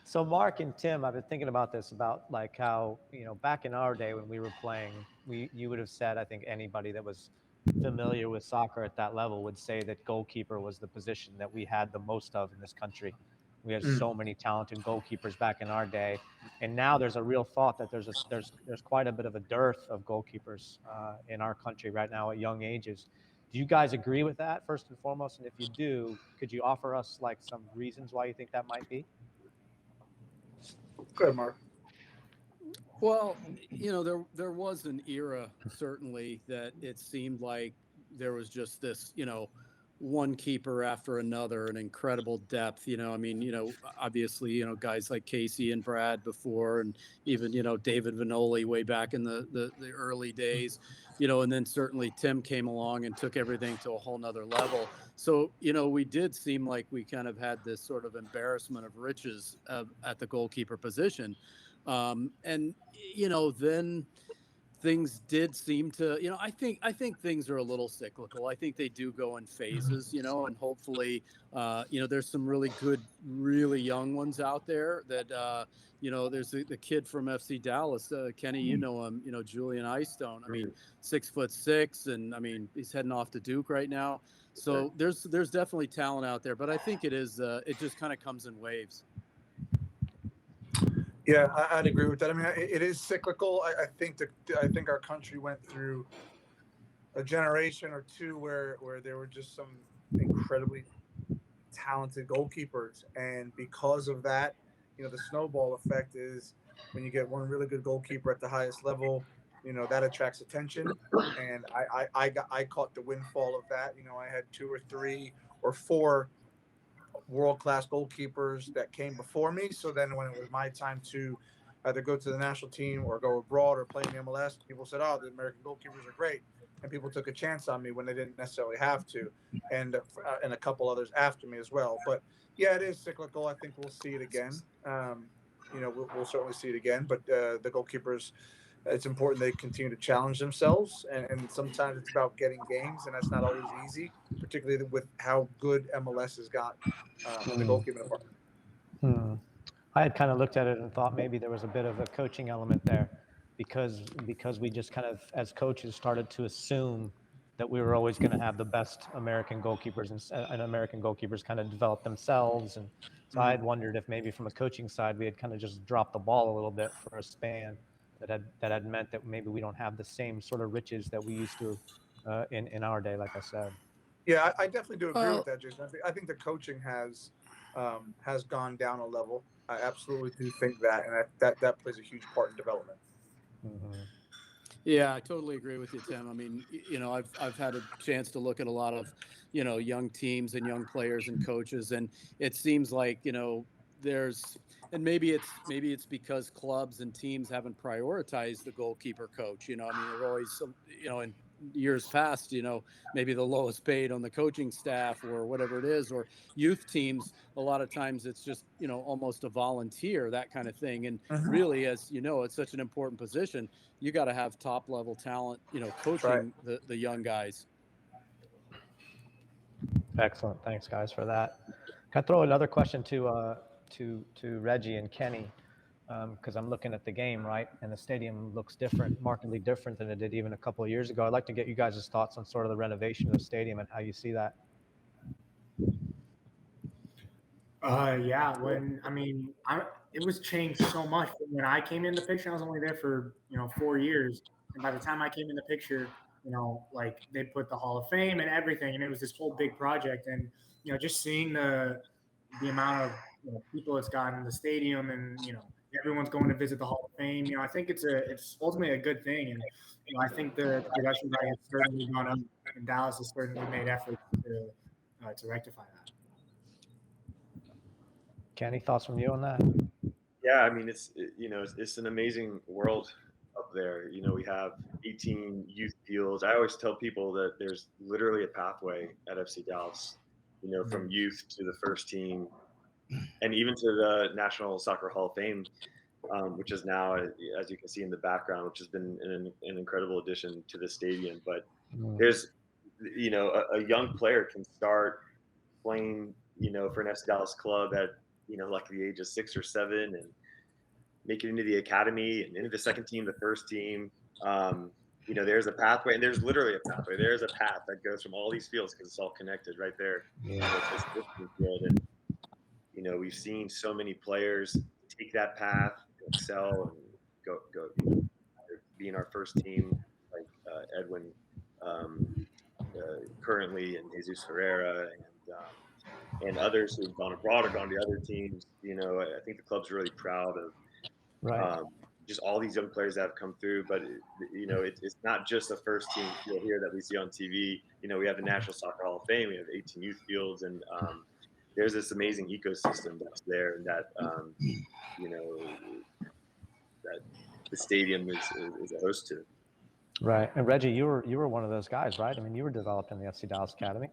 So Mark and Tim, I've been thinking about this, about like how, back in our day when we were playing, you would have said, I think anybody that was familiar with soccer at that level would say that goalkeeper was the position that we had the most of in this country. We had so many talented goalkeepers back in our day, and now there's a real thought that there's quite a bit of a dearth of goalkeepers in our country right now at young ages. Do you guys agree with that, first and foremost? And if you do, could you offer us like some reasons why you think that might be? Go ahead, Mark. Well, there was an era, certainly, that it seemed like there was just this, one keeper after another, an incredible depth. Obviously, guys like Casey and Brad before, and even, David Vanoli way back in the early days, and then certainly Tim came along and took everything to a whole nother level. So, we did seem like we kind of had this sort of embarrassment of riches at the goalkeeper position. And, then things did seem to, I think things are a little cyclical. I think they do go in phases, and hopefully, there's some really good, really young ones out there that, there's the kid from FC Dallas, Kenny, you know him, Julian Eystone. I mean, 6'6", and he's heading off to Duke right now. So there's definitely talent out there, but I think it just kind of comes in waves. Yeah, I'd agree with that. I mean, it is cyclical. I think our country went through a generation or two where there were just some incredibly talented goalkeepers, and because of that, the snowball effect is when you get one really good goalkeeper at the highest level, that attracts attention. And I caught the windfall of that. I had 2 or 3 or 4 world-class goalkeepers that came before me. So then when it was my time to either go to the national team or go abroad or play in the MLS, people said, oh, the American goalkeepers are great. And people took a chance on me when they didn't necessarily have to. And a couple others after me as well. But yeah, it is cyclical. I think we'll see it again. We'll certainly see it again. But the goalkeepers, it's important they continue to challenge themselves, and sometimes it's about getting games, and that's not always easy, particularly with how good MLS has got in the goalkeeping department. I had kind of looked at it and thought maybe there was a bit of a coaching element there, because we just kind of, as coaches, started to assume that we were always going to have the best American goalkeepers, and American goalkeepers kind of develop themselves. And so I had wondered if maybe from a coaching side we had kind of just dropped the ball a little bit for a span that had meant that maybe we don't have the same sort of riches that we used to in our day, like I said. Yeah, I definitely do agree with that, Jason. I think the coaching has gone down a level. I absolutely do think that, and that plays a huge part in development. Mm-hmm. Yeah, I totally agree with you, Tim. I mean, I've had a chance to look at a lot of, young teams and young players and coaches, and it seems like, there's, and maybe it's because clubs and teams haven't prioritized the goalkeeper coach. They're always, and years past, maybe the lowest paid on the coaching staff or whatever it is, or youth teams. A lot of times it's just, almost a volunteer, that kind of thing. And really, as it's such an important position. You got to have top level talent, coaching the young guys. Excellent. Thanks, guys, for that. Can I throw another question to Reggie and Kenny? Because I'm looking at the game, right? And the stadium looks different, markedly different than it did even a couple of years ago. I'd like to get you guys' thoughts on sort of the renovation of the stadium and how you see that. Yeah, it was changed so much. When I came in the picture, I was only there for 4 years, and by the time I came in the picture, like they put the Hall of Fame and everything, and it was this whole big project. And just seeing the amount of people it's gotten in the stadium, and everyone's going to visit the Hall of Fame. I think it's ultimately a good thing, and I think the production value has certainly gone up, and Dallas has certainly made efforts to rectify that. Kenny, thoughts from you on that? Yeah, I mean, it's an amazing world up there. We have 18 youth fields. I always tell people that there's literally a pathway at FC Dallas, from youth to the first team, and even to the National Soccer Hall of Fame, which is now, as you can see in the background, which has been an incredible addition to the stadium. But there's, a young player can start playing, for an FC Dallas club at like the age of 6 or 7, and make it into the academy and into the second team, the first team. There's a pathway, and there's literally a pathway. There's a path that goes from all these fields because it's all connected right there. It's field, and we've seen so many players take that path, excel, and go be in our first team, like Edwin currently, and Jesus Ferreira, and others who've gone abroad or gone to other teams. I think the club's really proud of just all these young players that have come through. But it's not just the first team field here that we see on TV. We have the National Soccer Hall of Fame. We have 18 youth fields, and there's this amazing ecosystem that's there, and that that the stadium is a host to. Right. And Reggie, you were one of those guys, right? I mean, you were developed in the FC Dallas Academy.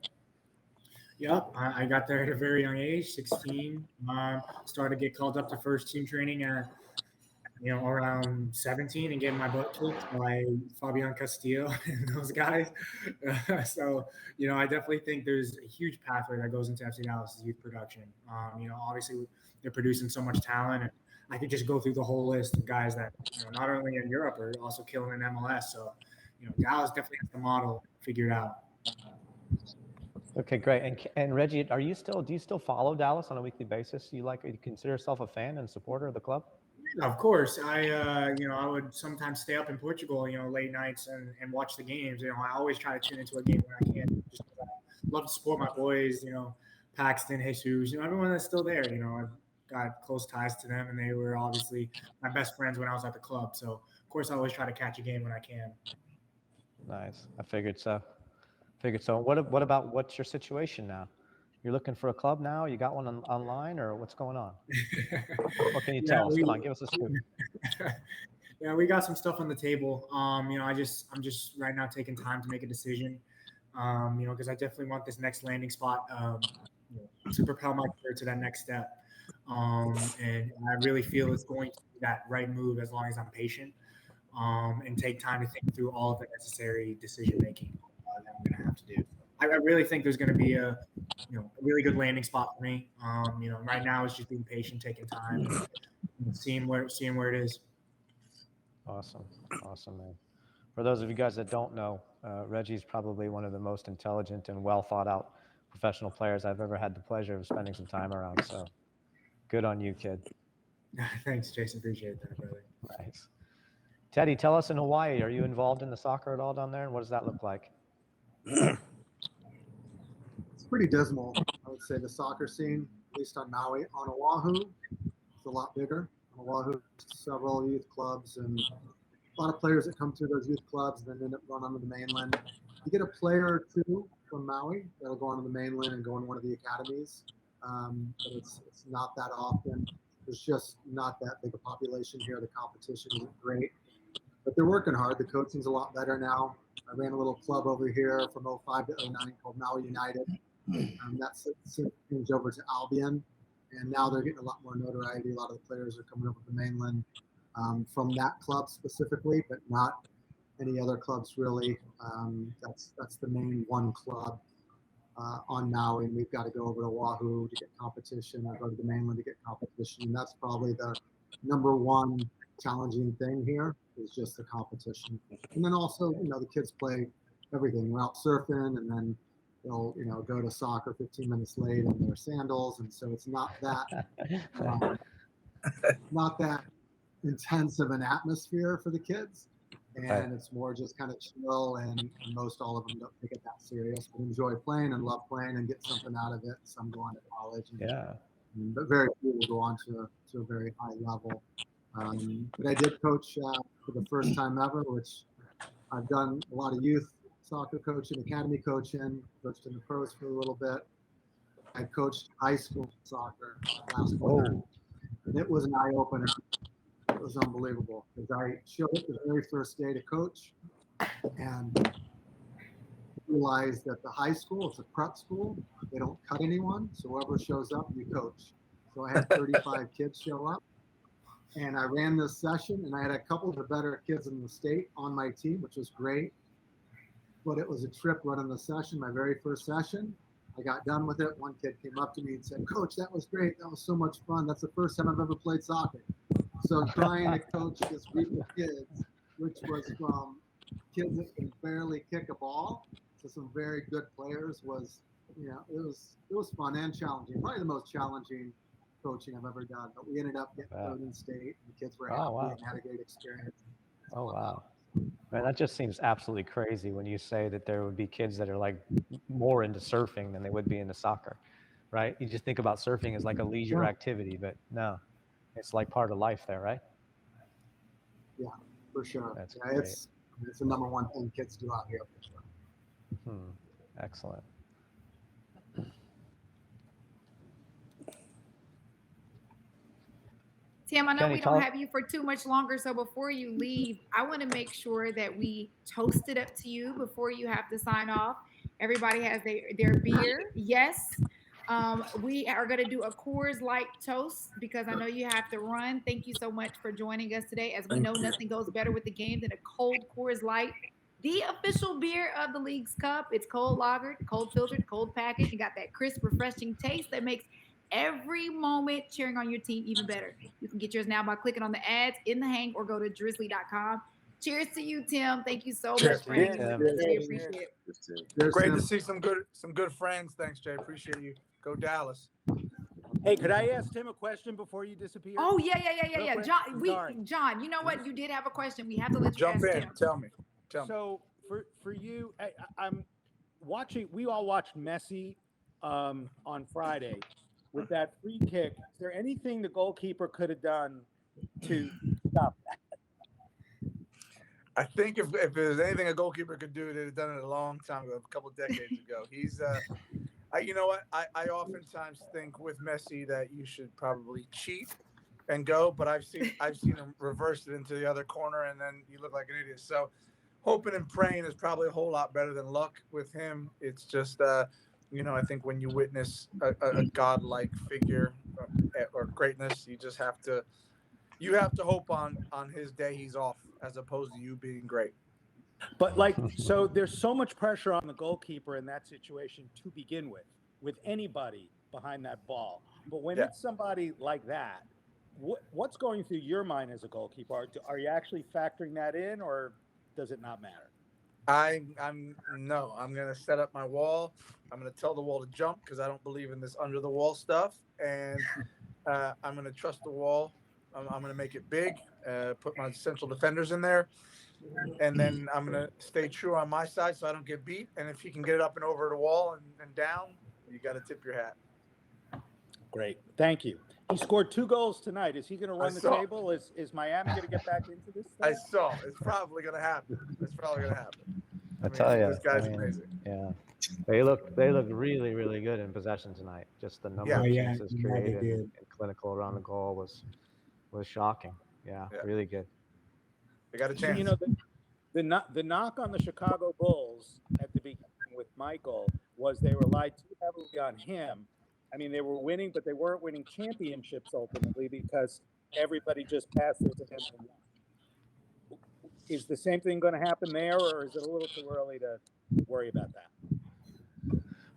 Yep, I got there at a very young age, 16. Started to get called up to first team training at around 17, and getting my butt kicked by Fabian Castillo and those guys. So I definitely think there's a huge pathway that goes into FC Dallas' youth production. Obviously they're producing so much talent, and I could just go through the whole list of guys that not only in Europe are also killing in MLS. So Dallas definitely has the model figured out. Okay, great. And Reggie, do you still follow Dallas on a weekly basis? You consider yourself a fan and supporter of the club? Of course, I would sometimes stay up in Portugal, late nights and watch the games. I always try to tune into a game when I can. Just love to support my boys, Paxton, Jesus, everyone that's still there. I've got close ties to them, and they were obviously my best friends when I was at the club. So of course, I always try to catch a game when I can. Nice. I figured so. What about what's your situation now? You're looking for a club now? You got one online, or what's going on? What can you tell us? Come on, give us a scoop. Yeah, we got some stuff on the table. I'm just right now taking time to make a decision. Because I definitely want this next landing spot to propel my career to that next step. And I really feel it's going to be that right move as long as I'm patient and take time to think through all of the necessary decision making that I'm going to have to do. I really think there's going to be a really good landing spot for me. Right now it's just being patient, taking time, and seeing where it is. Awesome, man. For those of you guys that don't know, Reggie's probably one of the most intelligent and well thought out professional players I've ever had the pleasure of spending some time around. So good on you, kid. Thanks, Jason. Appreciate that, brother. Nice. Teddy, tell us, in Hawaii, are you involved in the soccer at all down there? And what does that look like? It's pretty dismal. I would say the soccer scene, at least on Maui. On Oahu, it's a lot bigger. On Oahu, several youth clubs and a lot of players that come through those youth clubs and then end up going onto the mainland. You get a player or two from Maui that'll go onto the mainland and go in one of the academies, but it's not that often. There's just not that big a population here. The competition isn't great, but they're working hard. The coaching's a lot better now. I ran a little club over here from 05 to 09 called Maui United. That's changed over to Albion, and now they're getting a lot more notoriety. A lot of the players are coming over the mainland from that club specifically, but not any other clubs really. That's the main one club on Maui, and we've got to go over to Oahu to get competition, or go to the mainland to get competition. And that's probably the number one challenging thing here, is just the competition. And then also, the kids play everything. We're out surfing, and then they'll, go to soccer 15 minutes late in their sandals, and so it's not that not that intense of an atmosphere for the kids. And it's more just kind of chill, and most all of them don't take it that serious, but enjoy playing and love playing and get something out of it. Some go on to college, but very few will go on to a very high level. But I did coach for the first time ever, which I've done a lot of youth soccer coaching, academy coaching, coached in the pros for a little bit. I coached high school soccer last winter, and it was an eye opener. It was unbelievable, because I showed up the very first day to coach and realized that the high school, it's a prep school, they don't cut anyone, so whoever shows up, you coach. So I had 35 kids show up, and I ran this session, and I had a couple of the better kids in the state on my team, which was great. But it was a trip running the session, my very first session. I got done with it. One kid came up to me and said, "Coach, that was great. That was so much fun. That's the first time I've ever played soccer." So trying to coach this group of kids, which was from kids that can barely kick a ball to some very good players, was, it was fun and challenging. Probably the most challenging coaching I've ever done. But we ended up getting third in state, and the kids were happy and had a great experience. Oh, wow. Man, that just seems absolutely crazy when you say that there would be kids that are like more into surfing than they would be into soccer, right? You just think about surfing as like a leisure activity, but no, it's like part of life there, right? Yeah, for sure. That's great. It's the number one thing kids do out here, for sure. Excellent. Tim, I know we don't have you for too much longer, so before you leave, I want to make sure that we toast it up to you before you have to sign off. Everybody has their beer. Yes. We are going to do a Coors Light toast, because I know you have to run. Thank you so much for joining us today. As we know, nothing goes better with the game than a cold Coors Light, the official beer of the League's Cup. It's cold lagered, cold filtered, cold packaged. You got that crisp, refreshing taste that makes every moment cheering on your team even better. You can get yours now by clicking on the ads in the hang, or go to drizzly.com. Cheers to you, Tim. Thank you so much for hanging with us. We appreciate it. Great to see some good friends. Thanks, Jay. Appreciate you. Go Dallas. Hey, could I ask Tim a question before you disappear? Oh, yeah. John, you know what? You did have a question. We have to let you jump in. Tim. Tell me. So for you, I'm watching. We all watched Messi on Friday with that free kick. Is there anything the goalkeeper could have done to stop that? I think if there's anything a goalkeeper could do, they'd have done it a long time ago, a couple of decades ago. He's you know what? I oftentimes think with Messi that you should probably cheat and go, but I've seen him reverse it into the other corner, and then you look like an idiot. So hoping and praying is probably a whole lot better than luck with him. It's just I think when you witness a godlike figure or greatness, you just have to hope on his day he's off, as opposed to you being great. But so there's so much pressure on the goalkeeper in that situation to begin with anybody behind that ball. But when it's somebody like that, what's going through your mind as a goalkeeper? Are you actually factoring that in, or does it not matter? I'm going to set up my wall. I'm going to tell the wall to jump, because I don't believe in this under the wall stuff. And I'm going to trust the wall. I'm going to make it big, put my central defenders in there. And then I'm going to stay true on my side so I don't get beat. And if he can get it up and over the wall and down, you got to tip your hat. Great. Thank you. He scored 2 goals tonight. Is he going to run the table? Is Miami going to get back into this thing? I saw. It's probably going to happen. I tell you, this guy's amazing. Yeah, they look really, really good in possession tonight. Just the number of chances created and clinical around the goal was shocking. Yeah, really good. They got a chance. So, the knock on the Chicago Bulls at the beginning with Michael was they relied too heavily on him. I mean, they were winning, but they weren't winning championships ultimately because everybody just passed it to him and won. Is the same thing going to happen there, or is it a little too early to worry about that?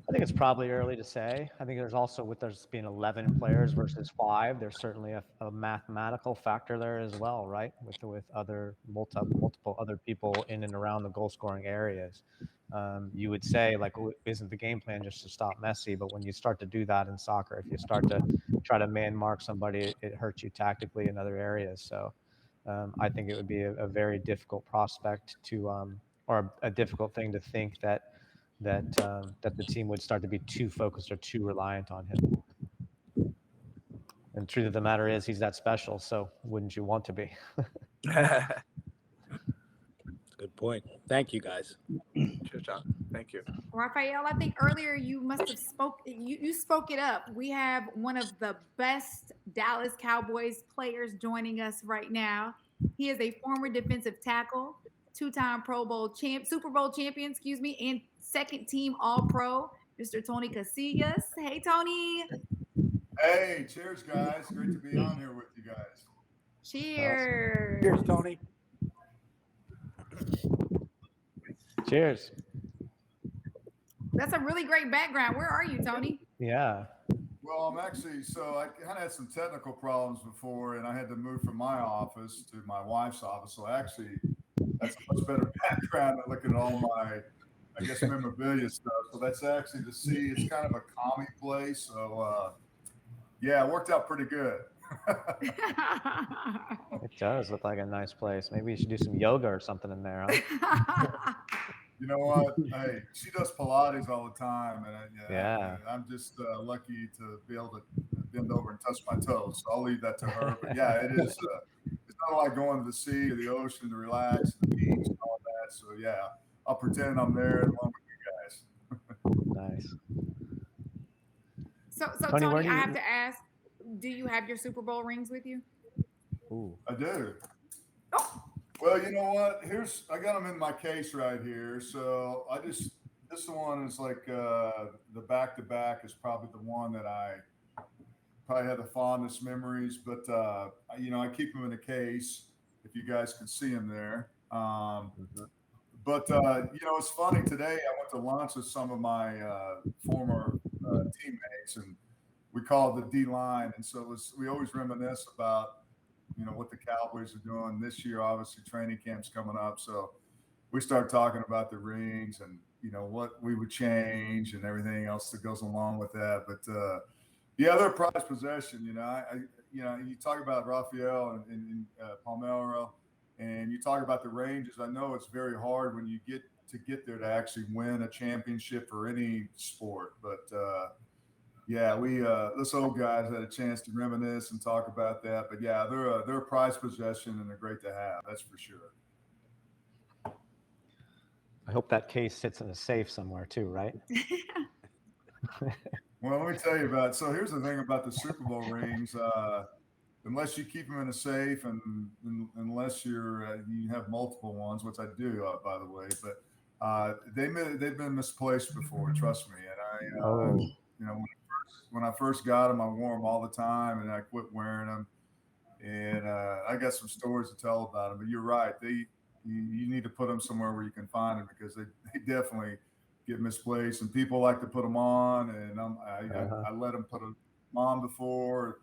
I think it's probably early to say. I think there's also, with there's being 11 players versus 5, there's certainly a mathematical factor there as well, right? With other multiple other people in and around the goal scoring areas. You would say, like, isn't the game plan just to stop Messi? But when you start to do that in soccer, if you start to try to man mark somebody, it hurts you tactically in other areas. So I think it would be a very difficult prospect to, or a difficult thing to think that the team would start to be too focused or too reliant on him. And the truth of the matter is, he's that special. So wouldn't you want to be? Good point. Thank you, guys. Cheers, John. Thank you. Rafael, I think earlier you must have you spoke it up. We have one of the best Dallas Cowboys players joining us right now. He is a former defensive tackle, 2-time Super Bowl champion, and second team All-Pro, Mr. Tony Casillas. Hey, Tony. Hey, cheers, guys. Great to be on here with you guys. Cheers. Cheers, Tony. Cheers. That's a really great background. Where are you, Tony? Yeah. Well, I'm actually, so I kind of had some technical problems before, and I had to move from my office to my wife's office. So actually, that's a much better background than looking at all my, I guess, memorabilia stuff. So that's actually the sea. It's kind of a calming place. So, yeah, it worked out pretty good. It does look like a nice place. Maybe you should do some yoga or something in there, huh? You know what? Hey, she does Pilates all the time, and yeah. I'm just lucky to be able to bend over and touch my toes. So I'll leave that to her. But yeah, it is. It's not like going to the sea or the ocean to relax, and the beach and all that. So yeah, I'll pretend I'm there along with you guys. Nice. So Tony, I have to ask, do you have your Super Bowl rings with you? Ooh. I do. Oh. Well, you know what? I got them in my case right here. So this one is like the back-to-back is probably the one that I probably had the fondest memories. But, you know, I keep them in a case if you guys can see them there. But, you know, it's funny. Today I went to lunch with some of my former teammates, and we call it the D-line. And so we always reminisce about, you know, what the Cowboys are doing this year. Obviously, training camp's coming up. So we start talking about the rings and, you know, what we would change and everything else that goes along with that. But, yeah, they're a prized possession. You know, you know, you talk about Rafael and Palmeiro, and you talk about the Rangers. I know it's very hard when you get there to actually win a championship for any sport. But, yeah, us old guys had a chance to reminisce and talk about that. But yeah, they're a prized possession and they're great to have. That's for sure. I hope that case sits in a safe somewhere too, right? Well, let me tell you about. So here's the thing about the Super Bowl rings. Unless you keep them in a safe and unless you have multiple ones, which I do, by the way, but they've been misplaced before. Trust me. And you know, when I first got them, I wore them all the time, and I quit wearing them. And I got some stories to tell about them. But you're right; you need to put them somewhere where you can find them because they definitely get misplaced, and people like to put them on. And I let them put them on before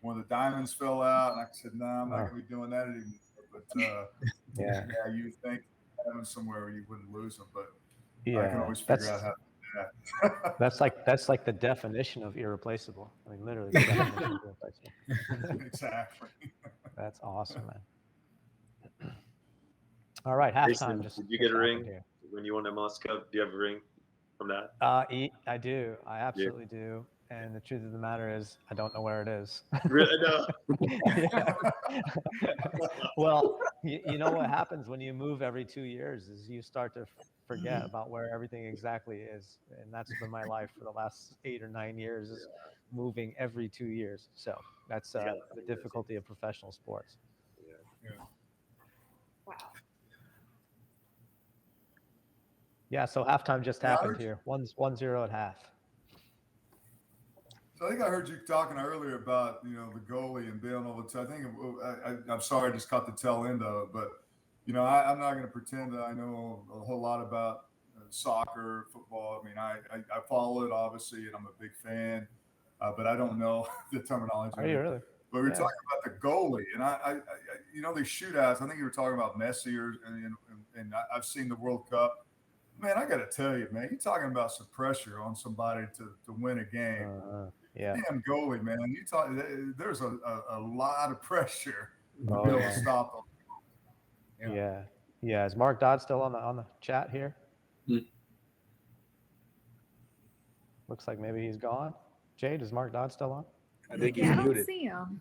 when the diamonds fell out, and I said, "No, I'm not going to be doing that anymore." But yeah, you think having somewhere where you wouldn't lose them, but I can always figure out how. That's like the definition of irreplaceable. I mean, literally the definition of irreplaceable. Exactly. That's awesome, man. All right, halftime. Did you get a ring when you won the MLS Cup? Do you have a ring from that? I do. I absolutely do. And the truth of the matter is, I don't know where it is. Really? No. Well, you know what happens when you move every 2 years is you start to forget about where everything exactly is. And that's been my life for the last 8 or 9 years, is moving every 2 years. So that's the difficulty of professional sports. Wow. Yeah, so halftime just Yeah, happened here. 1-0 at half. So I think I heard you talking earlier about the goalie and being able to. I think I'm sorry, I just caught the tail end of it, but I'm not going to pretend that I know a whole lot about soccer, football. I mean, I follow it obviously, and I'm a big fan, but I don't know the terminology. Are you really? But we were talking about the goalie, and I these shootouts. I think you were talking about Messi, and I've seen the World Cup. Man, I got to tell you, man, you're talking about some pressure on somebody to win a game. Yeah. Damn goalie, man. There's a lot of pressure to Oh, be able yeah. to stop them. Yeah. Yeah. Is Mark Dodd still on the chat here? Looks like maybe he's gone. Jade, is Mark Dodd still on? I think he's I muted. don't see him.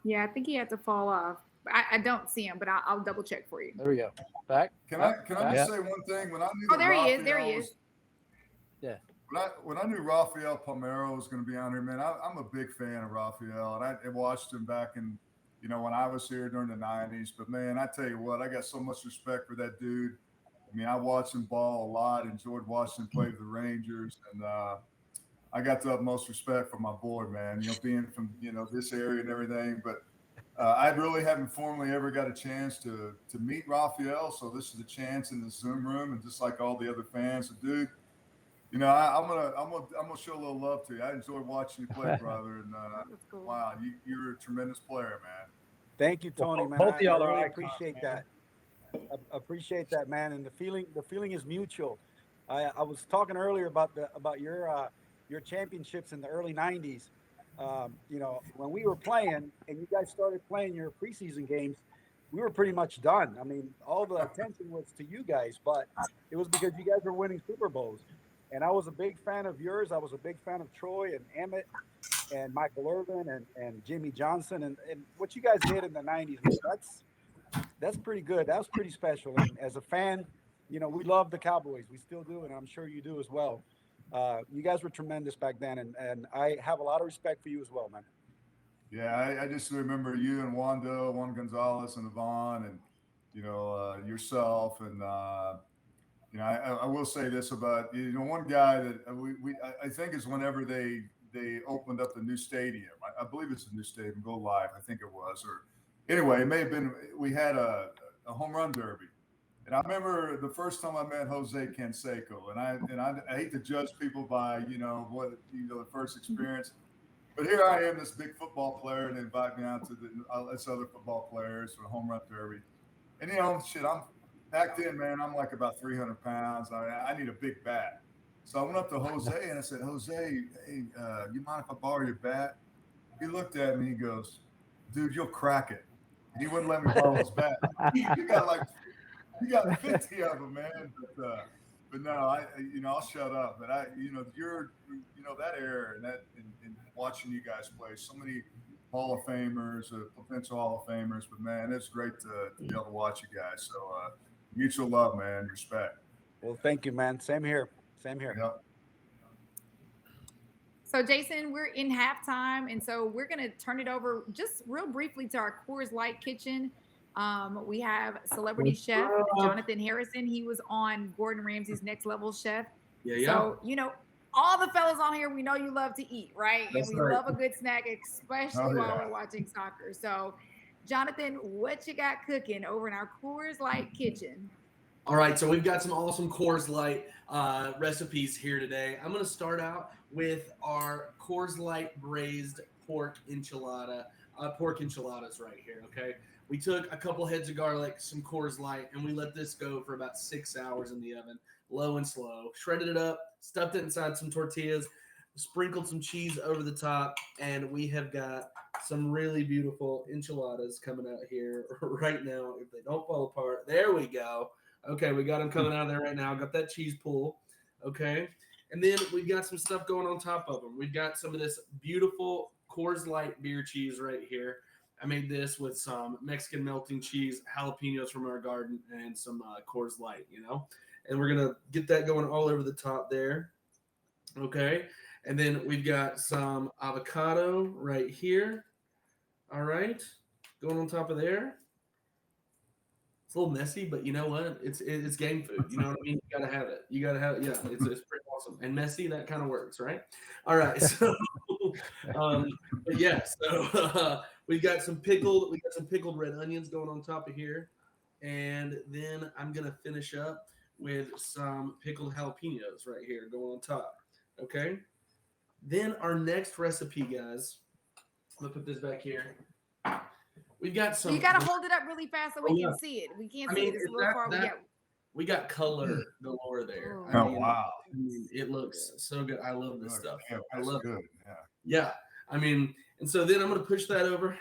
Yeah, I think he had to fall off. I don't see him, but I'll double check for you. There we go. Back. Can I just say one thing? When I knew Oh, there he is. Rafael There he is. Yeah. When I knew Rafael Palmeiro was going to be on here, man, I'm a big fan of Rafael, and I watched him back in, when I was here during the '90s. But man, I tell you what, I got so much respect for that dude. I mean, I watched him ball a lot, enjoyed watching him play for the Rangers, and I got the utmost respect for my boy, man. Being from this area and everything, but I really haven't formally ever got a chance to meet Rafael, so this is a chance in the Zoom room, and just like all the other fans, so dude. I'm gonna show a little love to you. I enjoy watching you play, brother, and cool. wow, you're a tremendous player, man. Thank you, Tony, Well, man. both of y'all I are really icons, appreciate man. that. I appreciate that, man. And the feeling is mutual. I was talking earlier about your championships in the early '90s. When we were playing and you guys started playing your preseason games, we were pretty much done. I mean, all the attention was to you guys, but it was because you guys were winning Super Bowls. And I was a big fan of yours. I was a big fan of Troy and Emmett and Michael Irvin and Jimmy Johnson and what you guys did in the '90s. Man, that's pretty good. That was pretty special. And as a fan, we love the Cowboys. We still do, and I'm sure you do as well. You guys were tremendous back then, and I have a lot of respect for you as well, man. Yeah, I just remember you and Juan Gonzalez and Yvonne and yourself and I will say this about one guy that I think is whenever they opened up the new stadium. I believe it's a new stadium, Go Live. I think it was, or anyway, it may have been. We had a home run derby, and I remember the first time I met Jose Canseco, and I hate to judge people by what the first experience, but here I am, this big football player, and they invite me out to this other football players for a home run derby, and I'm. Back then, man, I'm like about 300 pounds. I need a big bat. So I went up to Jose and I said, Jose, hey, you mind if I borrow your bat? He looked at me and he goes, dude, you'll crack it. And he wouldn't let me borrow his bat. You got 50 of them, man. But no, I'll shut up. But you're that era and watching you guys play, so many Hall of Famers, potential Hall of Famers. But man, it's great to be able to watch you guys. So mutual love, man. Respect. Well, thank you, man. Same here. Yep. So, Jason, we're in halftime, and so we're going to turn it over just real briefly to our Coors Light kitchen. We have celebrity chef Jonathan Harrison. He was on Gordon Ramsay's Next Level Chef. Yeah. So, all the fellas on here, we know you love to eat, right? That's and we right. love a good snack, especially while we're watching soccer. So, Jonathan, what you got cooking over in our Coors Light kitchen? All right, so we've got some awesome Coors Light recipes here today. I'm going to start out with our Coors Light braised pork enchiladas right here, okay? We took a couple heads of garlic, some Coors Light, and we let this go for about 6 hours in the oven, low and slow. Shredded it up, stuffed it inside some tortillas, sprinkled some cheese over the top, and we have got some really beautiful enchiladas coming out here right now. If they don't fall apart, there we go. Okay, we got them coming out of there right now. Got that cheese pool, okay? And then we've got some stuff going on top of them. We've got some of this beautiful Coors Light beer cheese right here. I made this with some Mexican melting cheese, jalapenos from our garden, and some Coors Light, And we're going to get that going all over the top there, okay? And then we've got some avocado right here. All right, going on top of there. a little messy, but you know what? It's game food. You know what I mean? You gotta have it. You gotta have it. Yeah, it's pretty awesome. And messy, that kind of works, right? All right. So, but yeah. So we got some pickled red onions going on top of here, and then I'm gonna finish up with some pickled jalapenos right here going on top. Okay. Then our next recipe, guys. I'm gonna put this back here. We've got some. You got to hold it up really fast so we can see it. We can't see it. It's a little far. We got color galore there. Oh, wow. I mean, it looks so good. I love this stuff. Yeah, I love good. it. Yeah. I mean, and so then I'm going to push that over,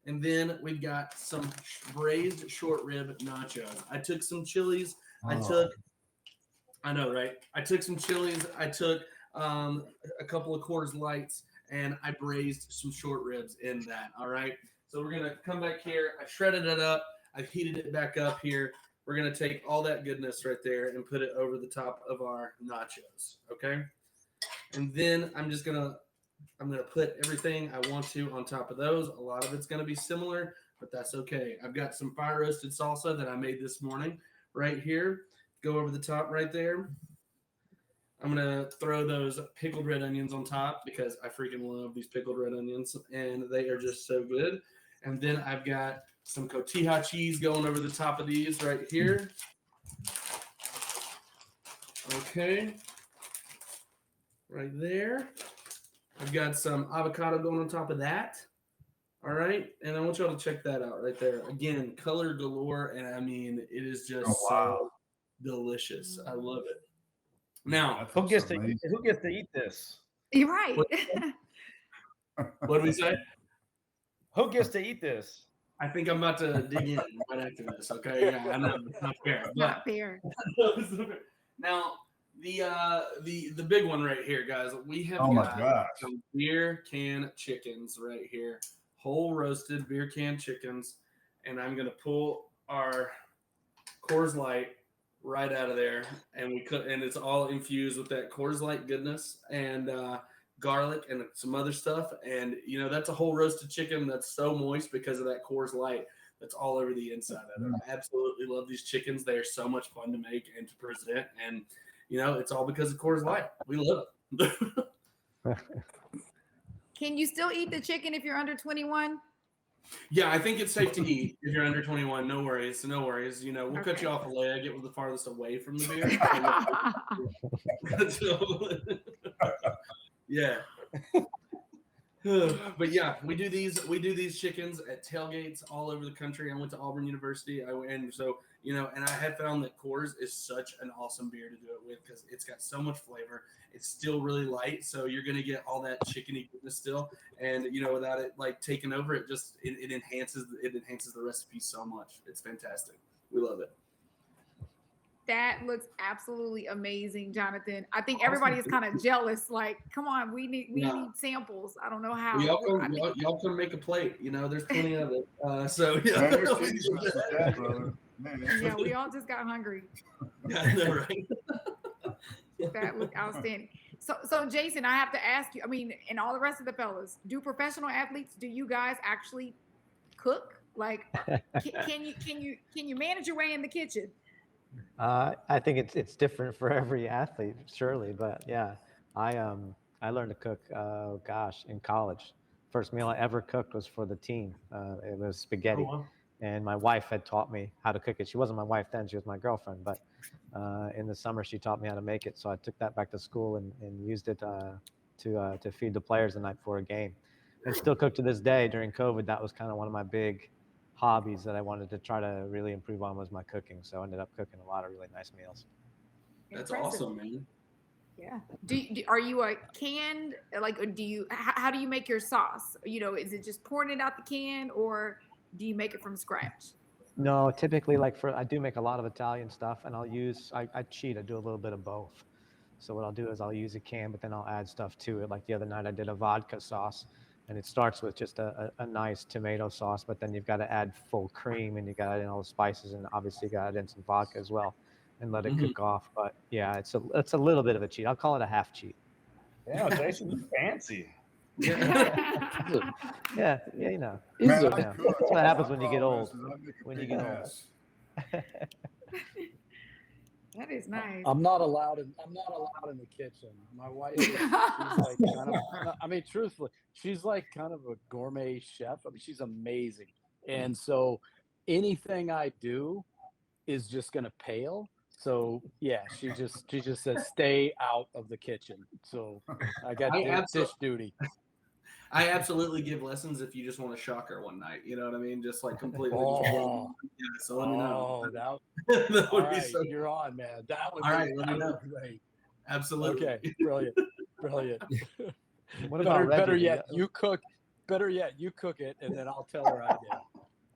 And then we've got some braised short rib nachos. I took some chilies. I know, right? I took some chilies. I took a couple of Coors Lights, and I braised some short ribs in that. All right. So we're going to come back here. I shredded it up. I heated it back up here. We're going to take all that goodness right there and put it over the top of our nachos. Okay. And then I'm going to put everything I want to on top of those. A lot of it's going to be similar, but that's okay. I've got some fire roasted salsa that I made this morning right here. Go over the top right there. I'm going to throw those pickled red onions on top because I freaking love these pickled red onions, and they are just so good. And then I've got some cotija cheese going over the top of these right here. Okay. Right there. I've got some avocado going on top of that. All right. And I want y'all to check that out right there. Again, color galore. And I mean, it is just so delicious. I love it. Now, who gets to eat this? You're right. What did we say? Who gets to eat this? I think I'm about to dig in right after this. Okay. Yeah, I know it's not fair. Not fair. Now, the big one right here, guys. We have some beer can chickens right here, whole roasted beer can chickens, and I'm gonna pull our Coors Light right out of there, and it's all infused with that Coors Light goodness and garlic and some other stuff. And that's a whole roasted chicken that's so moist because of that Coors Light that's all over the inside of it. I absolutely love these chickens. They are so much fun to make and to present, and it's all because of Coors Light. We love it. Can you still eat the chicken if you're under 21? Yeah, I think it's safe to eat if you're under 21. No worries. We'll cut you off a leg. Get the farthest away from the beer. Yeah. But yeah, we do these chickens at tailgates all over the country. I went to Auburn University, and I have found that Coors is such an awesome beer to do it with because it's got so much flavor. It's still really light, so you're gonna get all that chickeny goodness still, and without it like taking over, it enhances the recipe so much. It's fantastic. We love it. That looks absolutely amazing, Jonathan. I think everybody is kind of jealous. Like, come on, we need samples. I don't know how. Y'all can make a plate. There's plenty of it. Yeah, we all just got hungry. Yeah, I know, right? That looked outstanding. So Jason, I have to ask you. I mean, and all the rest of the fellas, do professional athletes? Do you guys actually cook? Like, can you manage your way in the kitchen? I think it's different for every athlete, surely, but yeah, I learned to cook. In college, first meal I ever cooked was for the team. It was spaghetti, and my wife had taught me how to cook it. She wasn't my wife then; she was my girlfriend. But in the summer, she taught me how to make it. So I took that back to school and used it to feed the players the night before a game, and still cook to this day. During COVID, that was kind of one of my big hobbies that I wanted to try to really improve on was my cooking. So I ended up cooking a lot of really nice meals. That's awesome, man. Yeah. Are you a canned, how do you make your sauce? Is it just pouring it out the can, or do you make it from scratch? No, typically I do make a lot of Italian stuff, and I cheat. I do a little bit of both. So what I'll do is I'll use a can, but then I'll add stuff to it. Like the other night I did a vodka sauce. And it starts with just a nice tomato sauce, but then you've got to add full cream, and you got to add in all the spices, and obviously you got to add in some vodka as well, and let it cook off. But yeah, it's a little bit of a cheat. I'll call it a half cheat. Yeah, Jason, you fancy. Yeah, you know. Man, You I know. cook. That's what happens My when you get problem old. is I make a When you big get old. mess. That is nice. I'm not allowed in the kitchen. My wife, she's like kind of. I mean, truthfully, she's like kind of a gourmet chef. I mean, she's amazing, and so anything I do is just gonna pale. So yeah, she just says stay out of the kitchen. So I got dish duty. I absolutely give lessons if you just want to shock her one night. You know what I mean? Just like completely. Oh, So let me know. That would all be right, so. you're on, man. That would All be, right, let me know. great. Absolutely. Okay, brilliant. What about Reggie? Better yet, you cook. Better yet, you cook it, and then I'll tell her I did.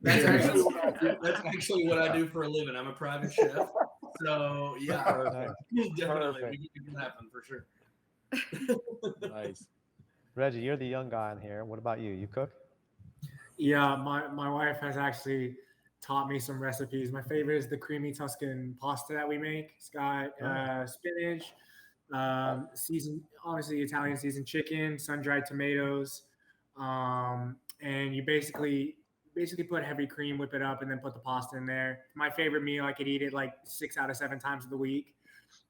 That's actually what I do. That's actually what I do for a living. I'm a private chef. So yeah, Perfect. definitely we can happen for sure. Nice. Reggie, you're the young guy in here. What about you? You cook? Yeah, my wife has actually taught me some recipes. My favorite is the creamy Tuscan pasta that we make. It's got spinach, seasoned, obviously Italian seasoned chicken, sun-dried tomatoes, and you basically put heavy cream, whip it up, and then put the pasta in there. My favorite meal. I could eat it like 6 out of 7 times of the week.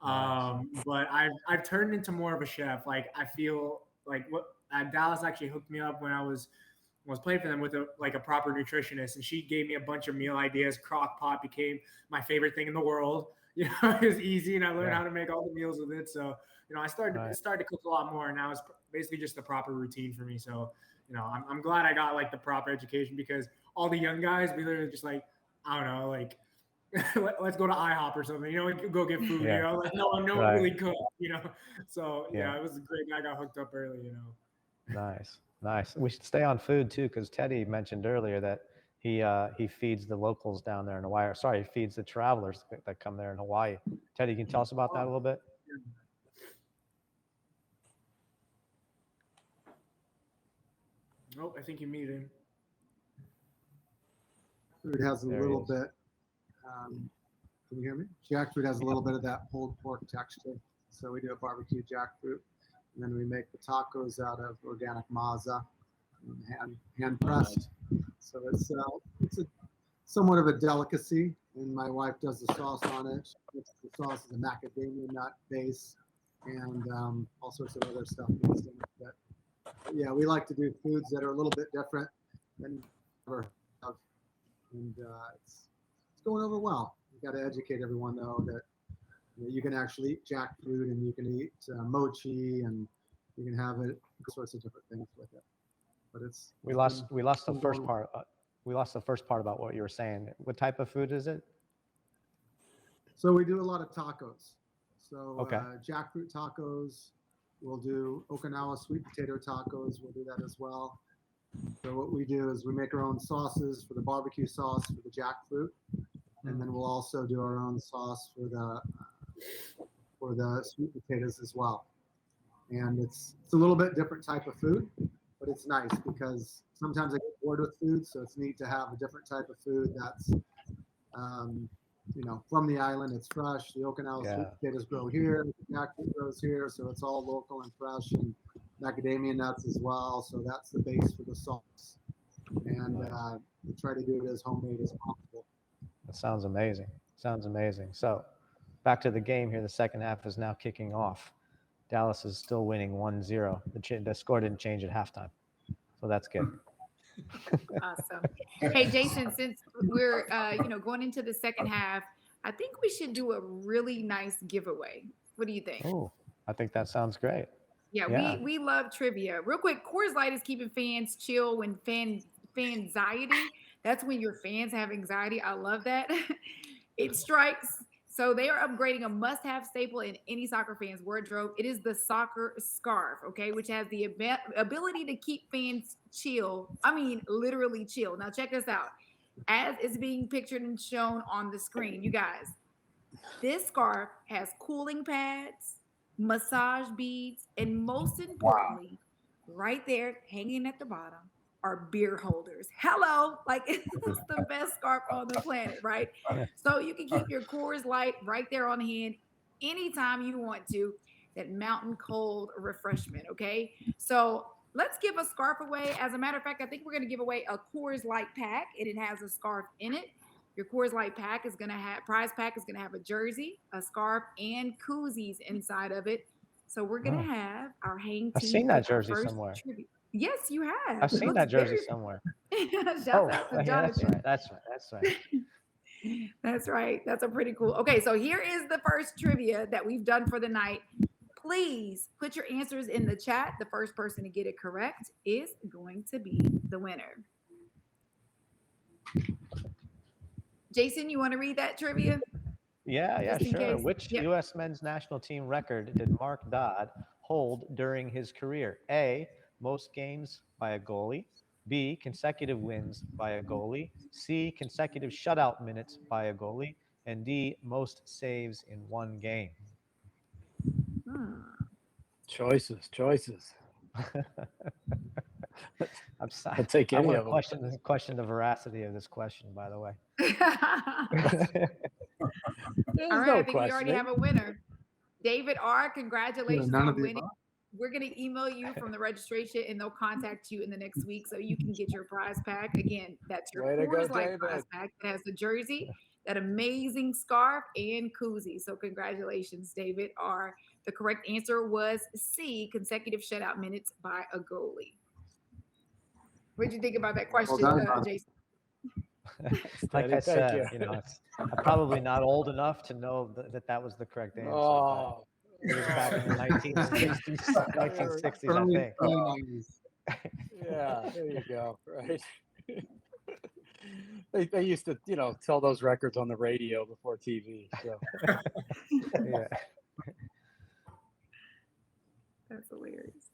But I've turned into more of a chef. Like I feel like what Dallas actually hooked me up when I was playing for them with a proper nutritionist, and she gave me a bunch of meal ideas. Crock pot became my favorite thing in the world. You know, it was easy, and I learned how to make all the meals with it. So, you know, I started to cook a lot more, and now it's basically just the proper routine for me. So, you know, I'm glad I got like the proper education, because all the young guys, we literally just like, I don't know, like let's go to IHOP or something, you know, go get food, you know, like no one really cooked, you know. So yeah, it was great. I got hooked up early, you know. Nice. We should stay on food too, because Teddy mentioned earlier that he feeds the locals down there in Hawaii. Or sorry, he feeds the travelers that come there in Hawaii. Teddy, can you tell us about that a little bit? Nope, I think you muted him. Food has a little bit. Can you hear me? Jackfruit has a little bit of that pulled pork texture. So we do a barbecue jackfruit, and then we make the tacos out of organic maza, hand pressed. So it's a somewhat of a delicacy, and my wife does the sauce on it. The sauce is a macadamia nut base, and all sorts of other stuff mixed in it. But yeah, we like to do foods that are a little bit different than ever have, and it's going over well. You got to educate everyone though that you can actually eat jackfruit, and you can eat mochi, and you can have it all sorts of different things with it. But we lost the first part. We lost the first part about what you were saying. What type of food is it? So we do a lot of tacos. So jackfruit tacos. We'll do Okinawa sweet potato tacos. We'll do that as well. So what we do is we make our own sauces for the barbecue sauce for the jackfruit, and then we'll also do our own sauce for the sweet potatoes as well. And it's a little bit different type of food, but it's nice because sometimes I get bored with food, so it's neat to have a different type of food that's from the island. It's fresh. The Okinawa sweet potatoes grow here, the jackfruit grows here, so it's all local and fresh, and macadamia nuts as well. So that's the base for the sauce, and we try to do it as homemade as possible. That sounds amazing. So back to the game here. The second half is now kicking off. Dallas is still winning 1-0. The score didn't change at halftime, so that's good. Awesome. Hey, Jason, since we're going into the second half, I think we should do a really nice giveaway. What do you think? Oh, I think that sounds great. Yeah. We love trivia. Real quick, Coors Light is keeping fans chill when fanxiety. That's when your fans have anxiety. I love that. It strikes. So they are upgrading a must-have staple in any soccer fan's wardrobe. It is the soccer scarf, okay, which has the ability to keep fans chill. I mean, literally chill. Now check this out. As is being pictured and shown on the screen, you guys, this scarf has cooling pads, massage beads, and most importantly, right there, hanging at the bottom, are beer holders. Hello, like it's the best scarf on the planet, right? So you can keep your Coors Light right there on hand anytime you want to. That mountain cold refreshment, okay? So let's give a scarf away. As a matter of fact, I think we're going to give away a Coors Light pack, and it has a scarf in it. Your Coors Light pack is going to have a jersey, a scarf, and koozies inside of it. So we're going to have our hang team. I've seen that jersey somewhere. Tribute. Yes, you have. I've seen that jersey somewhere. Shout out to Jonathan. That's right. That's right. That's a pretty cool. Okay, so here is the first trivia that we've done for the night. Please put your answers in the chat. The first person to get it correct is going to be the winner. Jason, you want to read that trivia? Yeah, sure. Which U.S. men's national team record did Mark Dodd hold during his career? A, most games by a goalie. B, consecutive wins by a goalie. C, consecutive shutout minutes by a goalie. And D, most saves in one game. Choices. I'll take any of them. Question the veracity of this question, by the way. All right, I think we already have a winner. David R., congratulations on winning. We're going to email you from the registration, and they'll contact you in the next week so you can get your prize pack. Again, that's your Coors Light prize pack. It has the jersey, that amazing scarf, and koozie. So congratulations, David R. The correct answer was C, consecutive shutout minutes by a goalie. What did you think about that question, Jason? Like I said, I'm probably not old enough to know that was the correct answer. Oh. It was back in the 1960s, I think. Yeah, there you go. Right. They used to, tell those records on the radio before TV. So. Yeah. That's hilarious.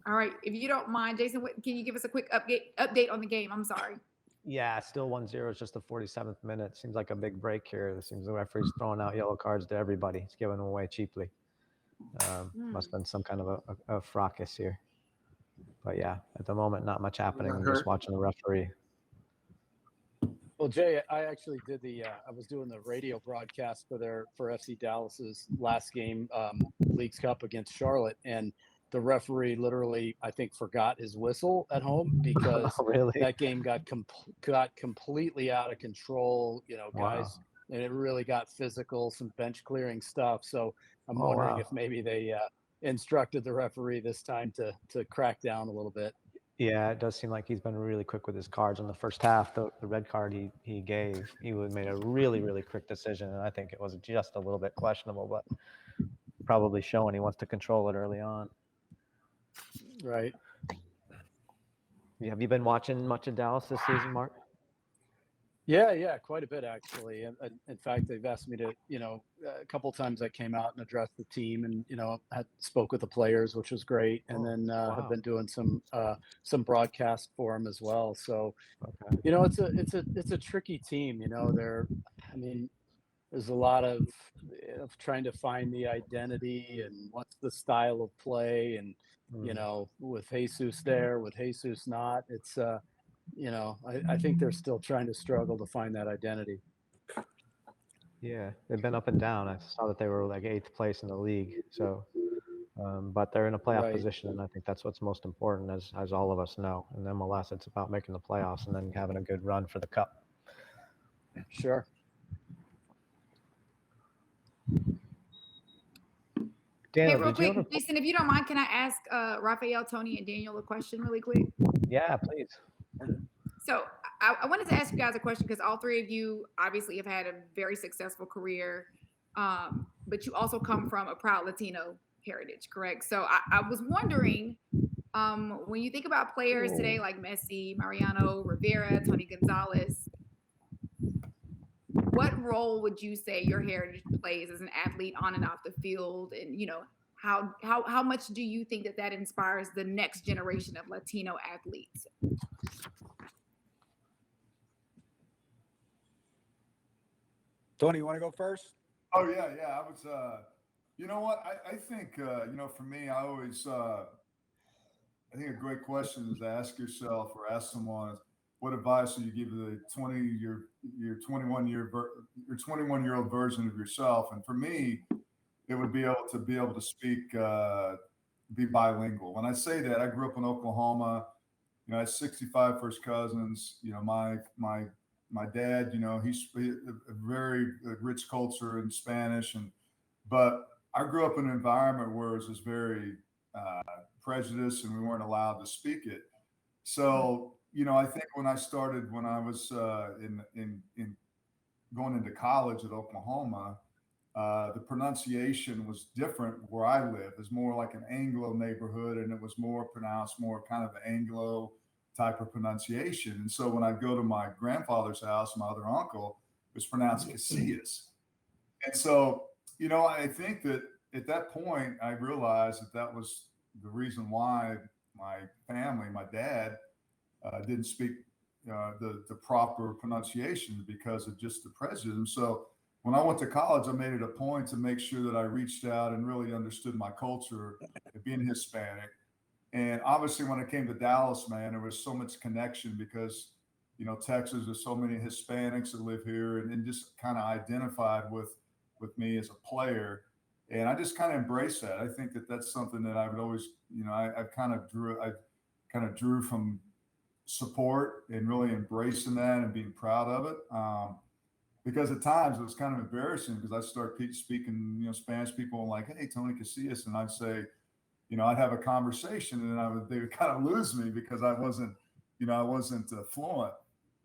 All right, if you don't mind, Jason, can you give us a quick update on the game? I'm sorry. Yeah, still 1-0. It's just the 47th minute. Seems like a big break here. It seems the referee's throwing out yellow cards to everybody. He's giving them away cheaply. Must have been some kind of a fracas here. But yeah, at the moment, not much happening. I'm just watching the referee. Well, Jay, I actually did I was doing the radio broadcast for FC Dallas's last game, Leagues Cup against Charlotte, and the referee literally, I think, forgot his whistle at home because that game got completely out of control, guys, and it really got physical, some bench clearing stuff. So I'm wondering if maybe they instructed the referee this time to crack down a little bit. Yeah, it does seem like he's been really quick with his cards. In the first half, the red card he gave, he made a really, really quick decision, and I think it was just a little bit questionable, but probably showing he wants to control it early on. Right. Have you been watching much of Dallas this season, Mark? Yeah, quite a bit actually. In fact, they've asked me to, a couple of times I came out and addressed the team, and I spoke with the players, which was great, and then have been doing some broadcast for them as well. So, it's a tricky team. There's a lot of trying to find the identity and what's the style of play, and with Jesus there, with Jesus not, it's I think they're still trying to struggle to find that identity. Yeah, they've been up and down. I saw that they were like 8th place in the league. So, but they're in a playoff position, and I think that's what's most important, as all of us know. In MLS, it's about making the playoffs and then having a good run for the cup. Sure. Daniel, hey, real quick, Jason, if you don't mind, can I ask Rafael, Tony, and Daniel a question really quick? Yeah, please. So I wanted to ask you guys a question because all three of you obviously have had a very successful career, but you also come from a proud Latino heritage, correct? So I was wondering, when you think about players today like Messi, Mariano Rivera, Tony Gonzalez, what role would you say your heritage plays as an athlete on and off the field? And, how much do you think that inspires the next generation of Latino athletes? Tony, you want to go first? Oh, yeah. I was, you know what? I think, for me, I always, I think a great question is to ask yourself or ask someone, what advice would you give the 21-year-old version of yourself? And for me, it would be able to speak be bilingual. When I say that, I grew up in Oklahoma. You know, I had 65 first cousins. You know, my dad, you know, he's a very rich culture in Spanish, but I grew up in an environment where it was very prejudiced, and we weren't allowed to speak it. So, you know, I think when I started, when I was in going into college at Oklahoma, the pronunciation was different where I live. It's more like an Anglo neighborhood, and it was more pronounced, more kind of Anglo type of pronunciation. And so when I go to my grandfather's house, my other uncle, it's pronounced Casillas. And so, you know, I think that at that point, I realized that that was the reason why my family, my dad, didn't speak the proper pronunciation because of just the prejudice. So when I went to college, I made it a point to make sure that I reached out and really understood my culture, being Hispanic. And obviously, when it came to Dallas, man, there was so much connection because, you know, Texas, there's so many Hispanics that live here, and just kind of identified with me as a player. And I just kind of embraced that. I think that that's something that I would always, you know, I kind of drew from support and really embracing that and being proud of it. Because at times it was kind of embarrassing because I start speaking, you know, Spanish people and like, hey, Tony Casillas, and I'd say, you know, I'd have a conversation and they would kind of lose me because I wasn't fluent.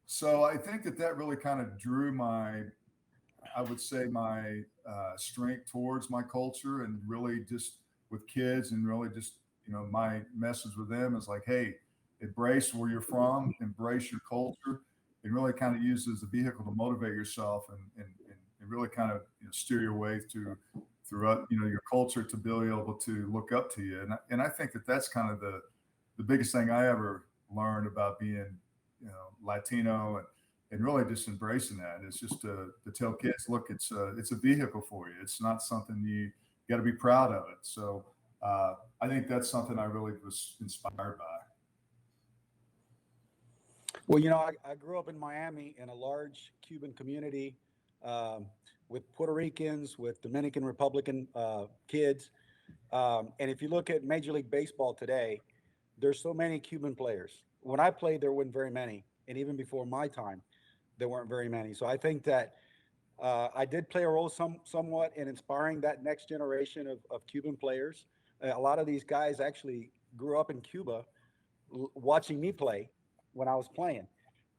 So I think that really kind of drew I would say my strength towards my culture, and really just with kids, and really just, you know, my message with them is like, hey, embrace where you're from, embrace your culture, and really kind of use it as a vehicle to motivate yourself and really kind of, you know, steer your way through you know, your culture to be able to look up to you. And I think that that's kind of the biggest thing I ever learned about being, you know, Latino, and really just embracing that. It's just to tell kids, look, it's a vehicle for you. It's not something you got to be proud of it. So I think that's something I really was inspired by. Well, you know, I grew up in Miami in a large Cuban community, with Puerto Ricans, with Dominican Republican kids. And if you look at Major League Baseball today, there's so many Cuban players. When I played, there weren't very many. And even before my time, there weren't very many. So I think that I did play a role somewhat in inspiring that next generation of Cuban players. A lot of these guys actually grew up in Cuba watching me play when I was playing.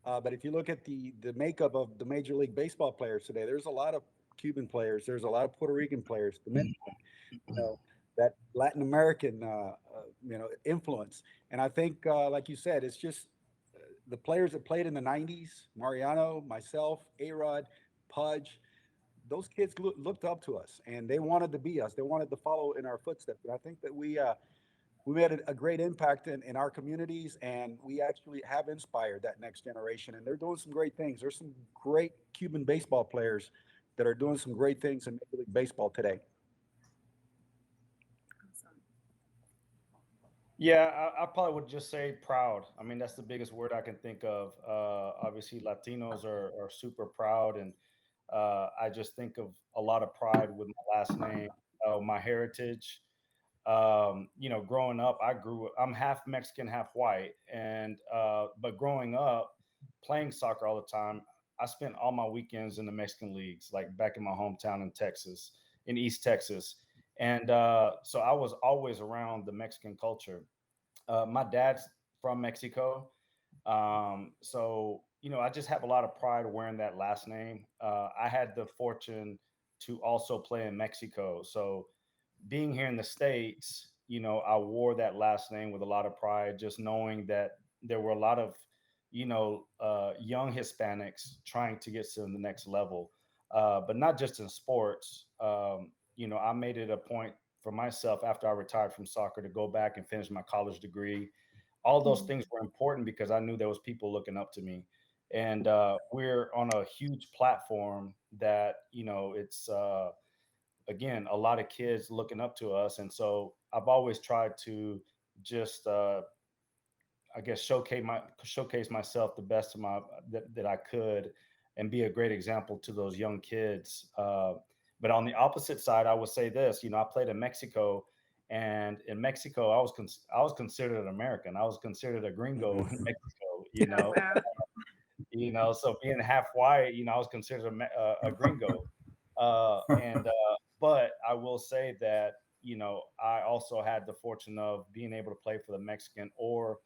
But if you look at the makeup of the Major League Baseball players today, there's a lot of Cuban players. There's a lot of Puerto Rican players, Dominican, you know, that Latin American, you know, influence. And I think, like you said, it's just the players that played in the 90s, Mariano, myself, A-Rod, Pudge, those kids looked up to us, and they wanted to be us. They wanted to follow in our footsteps. And I think that we made a great impact in our communities, and we actually have inspired that next generation. And they're doing some great things. There's some great Cuban baseball players that are doing some great things in Major League Baseball today. Yeah, I probably would just say proud. I mean, that's the biggest word I can think of. Obviously, Latinos are super proud, and I just think of a lot of pride with my last name, my heritage. You know, growing up, I'm half Mexican, half white, and but growing up, playing soccer all the time, I spent all my weekends in the Mexican leagues, like back in my hometown in Texas, in East Texas. And so I was always around the Mexican culture. My dad's from Mexico. So, you know, I just have a lot of pride wearing that last name. I had the fortune to also play in Mexico. So being here in the States, you know, I wore that last name with a lot of pride, just knowing that there were a lot of, you know, young Hispanics trying to get to the next level, but not just in sports. You know, I made it a point for myself after I retired from soccer to go back and finish my college degree. All those things were important because I knew there was people looking up to me, and we're on a huge platform that, you know, it's again a lot of kids looking up to us, and so I've always tried to just I guess showcase myself the best of that I could, and be a great example to those young kids. But on the opposite side, I would say this: you know, I played in Mexico, And in Mexico, I was considered an American. I was considered a gringo in Mexico. So being half white, I was considered a gringo. But I will say that I also had the fortune of being able to play for the Mexican or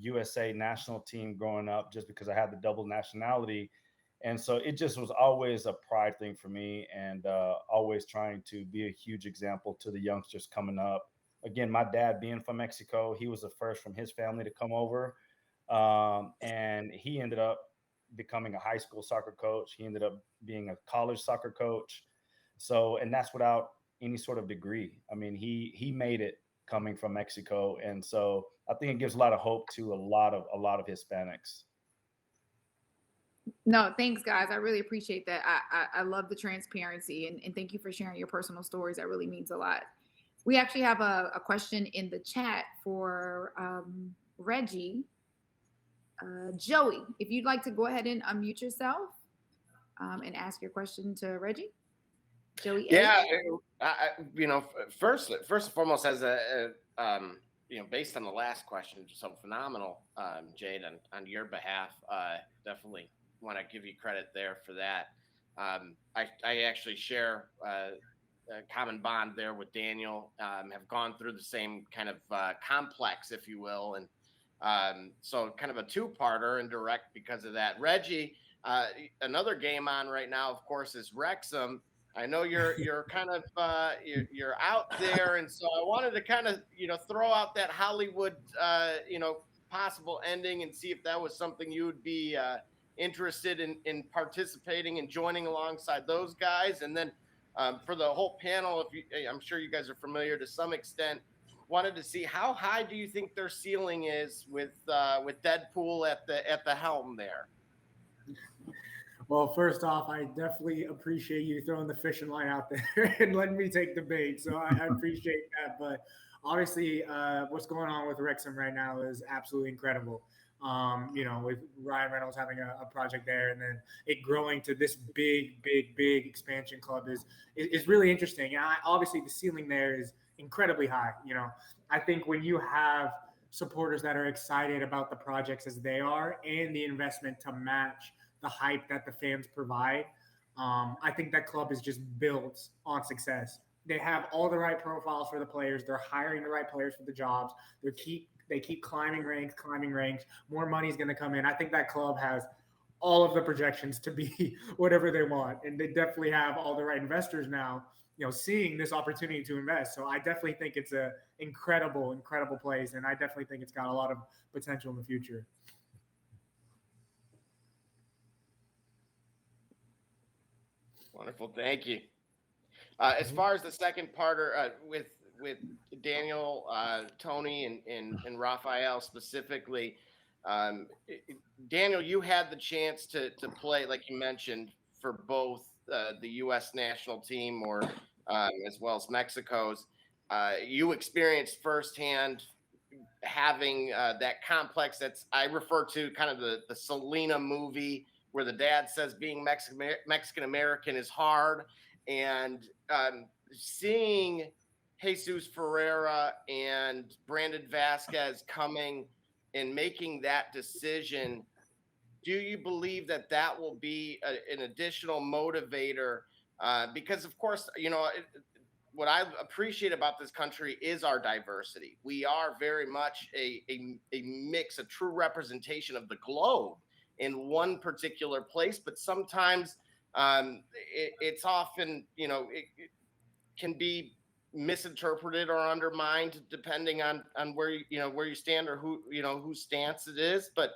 USA national team growing up, just because I had the double nationality. And so it just was always a pride thing for me, and always trying to be a huge example to the youngsters coming up. Again, my dad being from Mexico, he was the first from his family to come over. And he ended up becoming a high school soccer coach. He ended up being a college soccer coach. So, and that's without any sort of degree. I mean, he made it coming from Mexico. And so I think it gives a lot of hope to a lot of Hispanics. No, thanks, guys. I really appreciate that. I love the transparency, and thank you for sharing your personal stories. That really means a lot. We actually have a question in the chat for Reggie. Joey, if you'd like to go ahead and unmute yourself and ask your question to Reggie. Joey. Yeah, first and foremost, as based on the last question, so phenomenal, Jade, on your behalf. Definitely want to give you credit there for that. I actually share a common bond there with Daniel. Have gone through the same kind of complex, if you will, and so kind of a two-parter and direct because of that. Reggie, another game on right now, of course, is Wrexham. I know you're kind of you're out there, and so I wanted to kind of throw out that Hollywood possible ending and see if that was something you would be interested in participating and joining alongside those guys. And then for the whole panel, I'm sure you guys are familiar to some extent, wanted to see how high do you think their ceiling is with Deadpool at the helm there. Well, first off, I definitely appreciate you throwing the fishing line out there and letting me take the bait. So I appreciate that. But obviously, what's going on with Wrexham right now is absolutely incredible. With Ryan Reynolds having a project there, and then it growing to this big expansion club is really interesting. And obviously, the ceiling there is incredibly high. I think when you have supporters that are excited about the projects as they are, and the investment to match the hype that the fans provide, I think that club is just built on success. They have all the right profiles for the players. They're hiring the right players for the jobs. They keep climbing ranks. More money is going to come in. I think that club has all of the projections to be whatever they want, and they definitely have all the right investors now, seeing this opportunity to invest. So I definitely think it's a incredible place, and I definitely think it's got a lot of potential in the future. Wonderful, thank you. As far as the second parter with Daniel, Tony, and Rafael specifically, Daniel, you had the chance to play, like you mentioned, for both the U.S. national team or as well as Mexico's. You experienced firsthand having that complex I refer to kind of the Selena movie, where the dad says being Mexican American is hard, and seeing Jesus Ferreira and Brandon Vasquez coming and making that decision, do you believe that will be an additional motivator? Because of course, what I appreciate about this country is our diversity. We are very much a mix, a true representation of the globe in one particular place, but sometimes it's often, it can be misinterpreted or undermined depending on where you stand or whose stance it is. But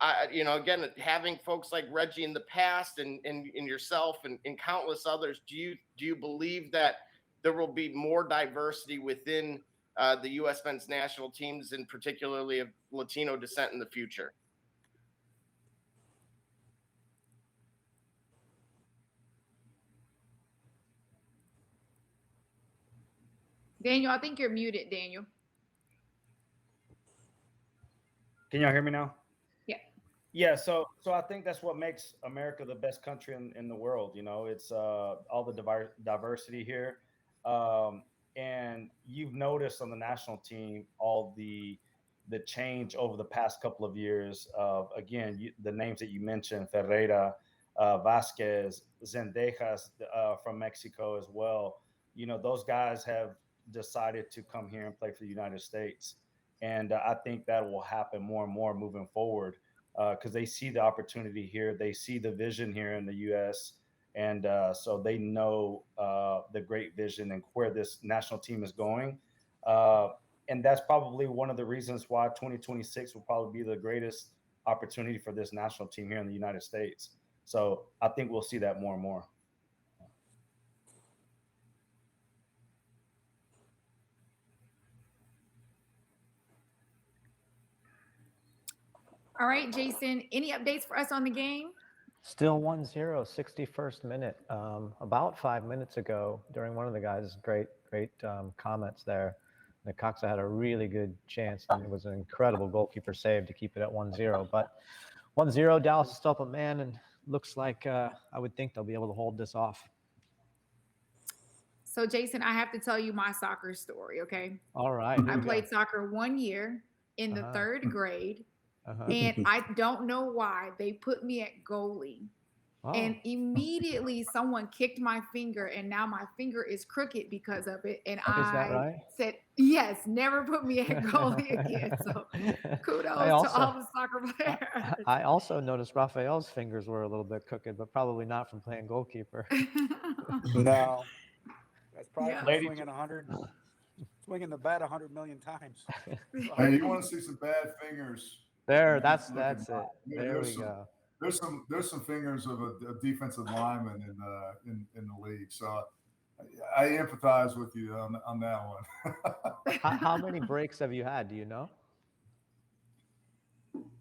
again, having folks like Reggie in the past and yourself and countless others, do you believe that there will be more diversity within the U.S. men's national teams, and particularly of Latino descent in the future? Daniel, I think you're muted, Daniel. Can y'all hear me now? Yeah. Yeah, so I think that's what makes America the best country in the world. It's all the diversity here, and you've noticed on the national team all the change over the past couple of years of, again, the names that you mentioned, Ferreira, Vasquez, Zendejas from Mexico as well. Those guys have decided to come here and play for the United States. And I think that will happen more and more moving forward because they see the opportunity here. They see the vision here in the U.S. And so they know the great vision and where this national team is going. And that's probably one of the reasons why 2026 will probably be the greatest opportunity for this national team here in the United States. So I think we'll see that more and more. All right, Jason, any updates for us on the game? Still 1-0, 61st minute. About 5 minutes ago, during one of the guys' great comments there, Necaxa had a really good chance, and it was an incredible goalkeeper save to keep it at 1-0. But 1-0, Dallas is still up a man, and looks like I would think they'll be able to hold this off. So, Jason, I have to tell you my soccer story, okay? All right. I played soccer 1 year in the third grade, and I don't know why they put me at goalie. Oh. And immediately someone kicked my finger, and now my finger is crooked because of it. And I said, yes, never put me at goalie again. So kudos to all the soccer players. I also noticed Rafael's fingers were a little bit crooked, but probably not from playing goalkeeper. No, that's probably swinging the bat 100 million times. Hey, you want to see some bad fingers? That's it. There we go. There's some fingers of a defensive lineman in the league. So I empathize with you on that one. How many breaks have you had? Do you know?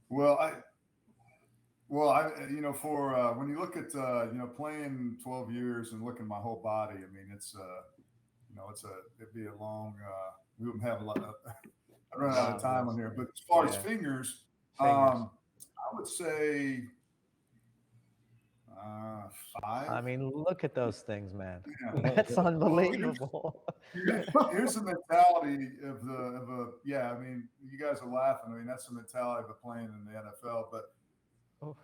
Well, I for when you look at playing 12 years and looking at my whole body, I mean it'd be a long. We wouldn't have a lot. I run out of time on here, but as far as fingers. I would say 5. I mean, look at those things, man. Yeah. That's unbelievable. Here's the mentality I mean, you guys are laughing. I mean, that's the mentality of playing in the NFL. But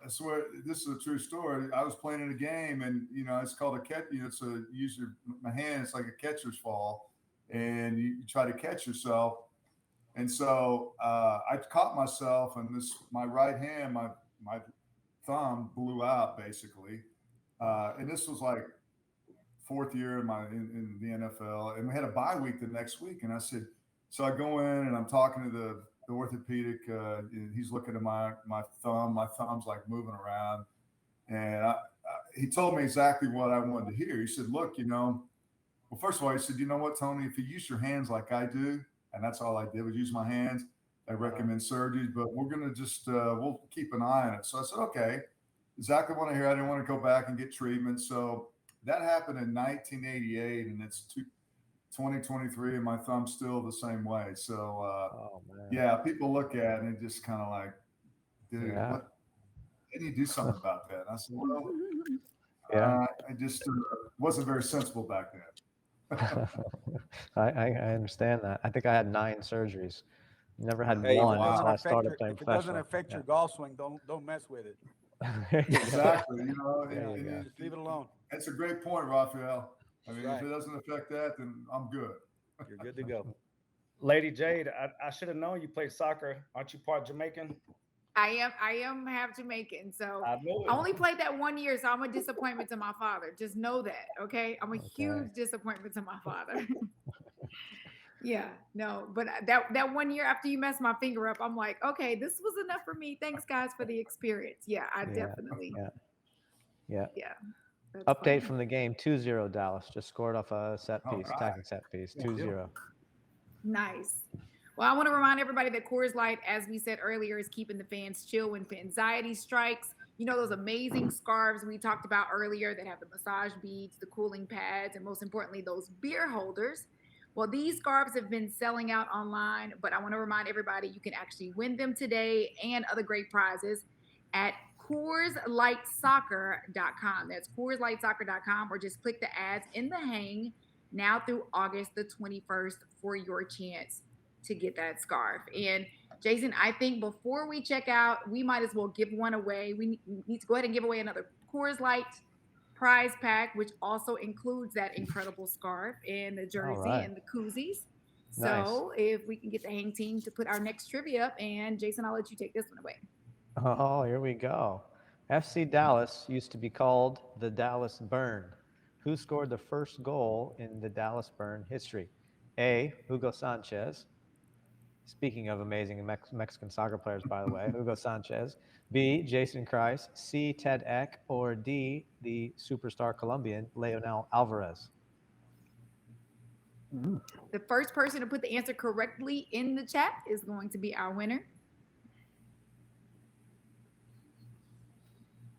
I swear, this is a true story. I was playing in a game, and it's called a catch. It's my hand. It's like a catcher's fall, and you try to catch yourself. And so I caught myself, and my right hand, my thumb blew out basically. And this was like 4th year in the NFL, and we had a bye week the next week. And I said, so I go in and I'm talking to the orthopedic. And he's looking at my thumb. My thumb's like moving around, and he told me exactly what I wanted to hear. He said, look, well, first of all, he said, you know what, Tony, if you use your hands like I do. And that's all I did was use my hands. I recommend surgery, but we're going to just, we'll keep an eye on it. So I said, okay, exactly what I hear. I didn't want to go back and get treatment. So that happened in 1988, and it's 2023, and my thumb's still the same way. So, yeah, people look at it and just kind of like, dude, what? Can you do something about that? And I said, well, I just wasn't very sensible back then. I understand that. I think I had 9 surgeries. Never had one until I started playing If it professional. doesn't affect your golf swing, don't mess with it. Exactly. Just leave it alone. That's a great point, Rafael. I mean, if it doesn't affect that, then I'm good. You're good to go. Lady Jade, I should have known you played soccer. Aren't you part Jamaican? I am half Jamaican, so I only played that 1 year, so I'm a disappointment to my father. Just know that, okay? I'm a huge disappointment to my father. Yeah, no, but that 1 year after you messed my finger up, I'm like, okay, this was enough for me. Thanks, guys, for the experience. Yeah, I definitely. Yeah. Update funny. from the game: 2-0 Dallas. Just scored off a set piece, attacking set piece. 2-0. Nice. Well, I want to remind everybody that Coors Light, as we said earlier, is keeping the fans chill when anxiety strikes. You know, those amazing scarves we talked about earlier that have the massage beads, the cooling pads, and most importantly, those beer holders. Well, these scarves have been selling out online, but I want to remind everybody you can actually win them today and other great prizes at CoorsLightSoccer.com. That's CoorsLightSoccer.com, or just click the ads in the hang now through August the 21st for your chance to get that scarf. And Jason, I think before we check out, we might as well give one away. We need to go ahead and give away another Coors Light prize pack, which also includes that incredible scarf and the jersey and the koozies. So if we can get the hang team to put our next trivia up, and Jason, I'll let you take this one away. Oh, here we go. FC Dallas used to be called the Dallas Burn. Who scored the first goal in the Dallas Burn history? A, Hugo Sanchez. Speaking of amazing Mexican soccer players, by the way, Hugo Sanchez. B, Jason Kreis. C, Ted Eck. Or D, the superstar Colombian, Leonel Alvarez. The first person to put the answer correctly in the chat is going to be our winner.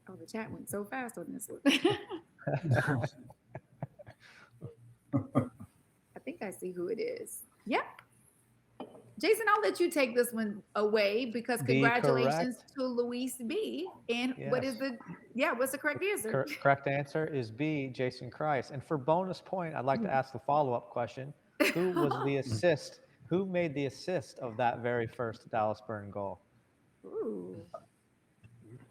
Oh, the chat went so fast on this one. I think I see who it is. Yep. Jason, I'll let you take this one away because congratulations to Luis B. And what's the correct answer? Correct answer is B, Jason Kreis. And for bonus point, I'd like to ask the follow-up question. Who was the assist? Who made the assist of that very first Dallas Burn goal? Ooh.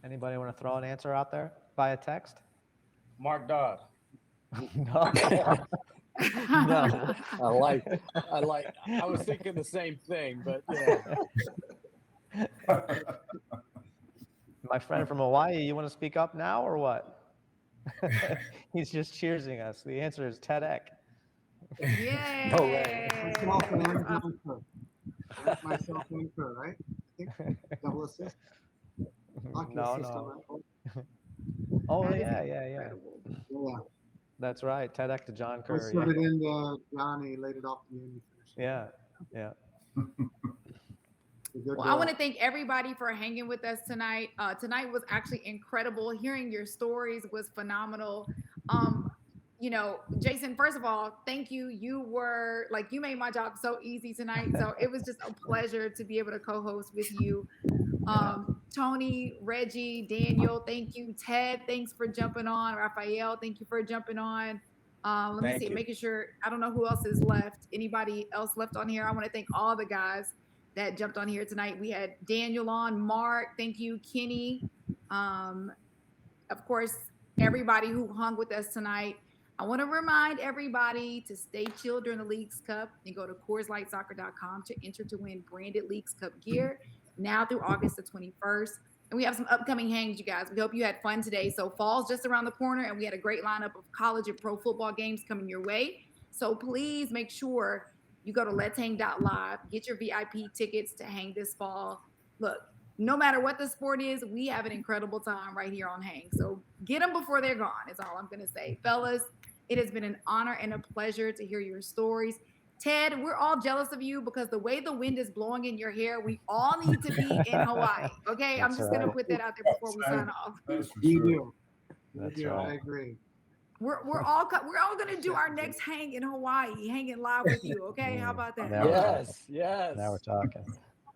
Anybody want to throw an answer out there via text? Mark Dodd. No. No. I was thinking the same thing, but yeah. My friend from Hawaii, you want to speak up now or what? He's just cheersing us. The answer is Ted Eck. Yay! No way. Myself and Kerr, right? I think double assist. No. Oh, yeah. That's right. Ted Eck to John Kerr. I slid it in Johnny, laid it off to me. Yeah. Well, I want to thank everybody for hanging with us tonight. Tonight was actually incredible. Hearing your stories was phenomenal. Jason, first of all, thank you. You made my job so easy tonight. So it was just a pleasure to be able to co-host with you. Tony, Reggie, Daniel, thank you. Ted, thanks for jumping on. Rafael, thank you for jumping on. Let me see, making sure, I don't know who else is left. Anybody else left on here? I want to thank all the guys that jumped on here tonight. We had Daniel on, Mark, thank you, Kenny. Of course, everybody who hung with us tonight. I want to remind everybody to stay chill during the Leagues Cup and go to CoorsLightSoccer.com to enter to win branded Leagues Cup gear now through August the 21st. And we have some upcoming hangs, you guys. We hope you had fun today. So fall's just around the corner, and we had a great lineup of college and pro football games coming your way. So please make sure you go to let'shang.live, get your VIP tickets to hang this fall. Look, no matter what the sport is, we have an incredible time right here on Hang. So get them before they're gone is all I'm going to say. Fellas, it has been an honor and a pleasure to hear your stories. Ted, we're all jealous of you because the way the wind is blowing in your hair, we all need to be in Hawaii. Okay, I'm just going to put that out there before we sign off. You do. That's right. I agree. We're all going to do our next hang in Hawaii, hanging live with you. Okay, how about that? Yes. Now we're talking.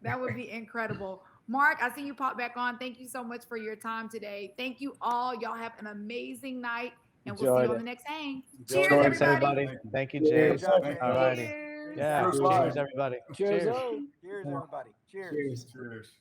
That would be incredible. Mark, I see you pop back on. Thank you so much for your time today. Thank you all. Y'all have an amazing night. And we'll see you on the next hang. Cheers, everybody. Thank you, James. All righty. Cheers. Yeah. Cheers, everybody. Cheers, everybody. Cheers. Cheers.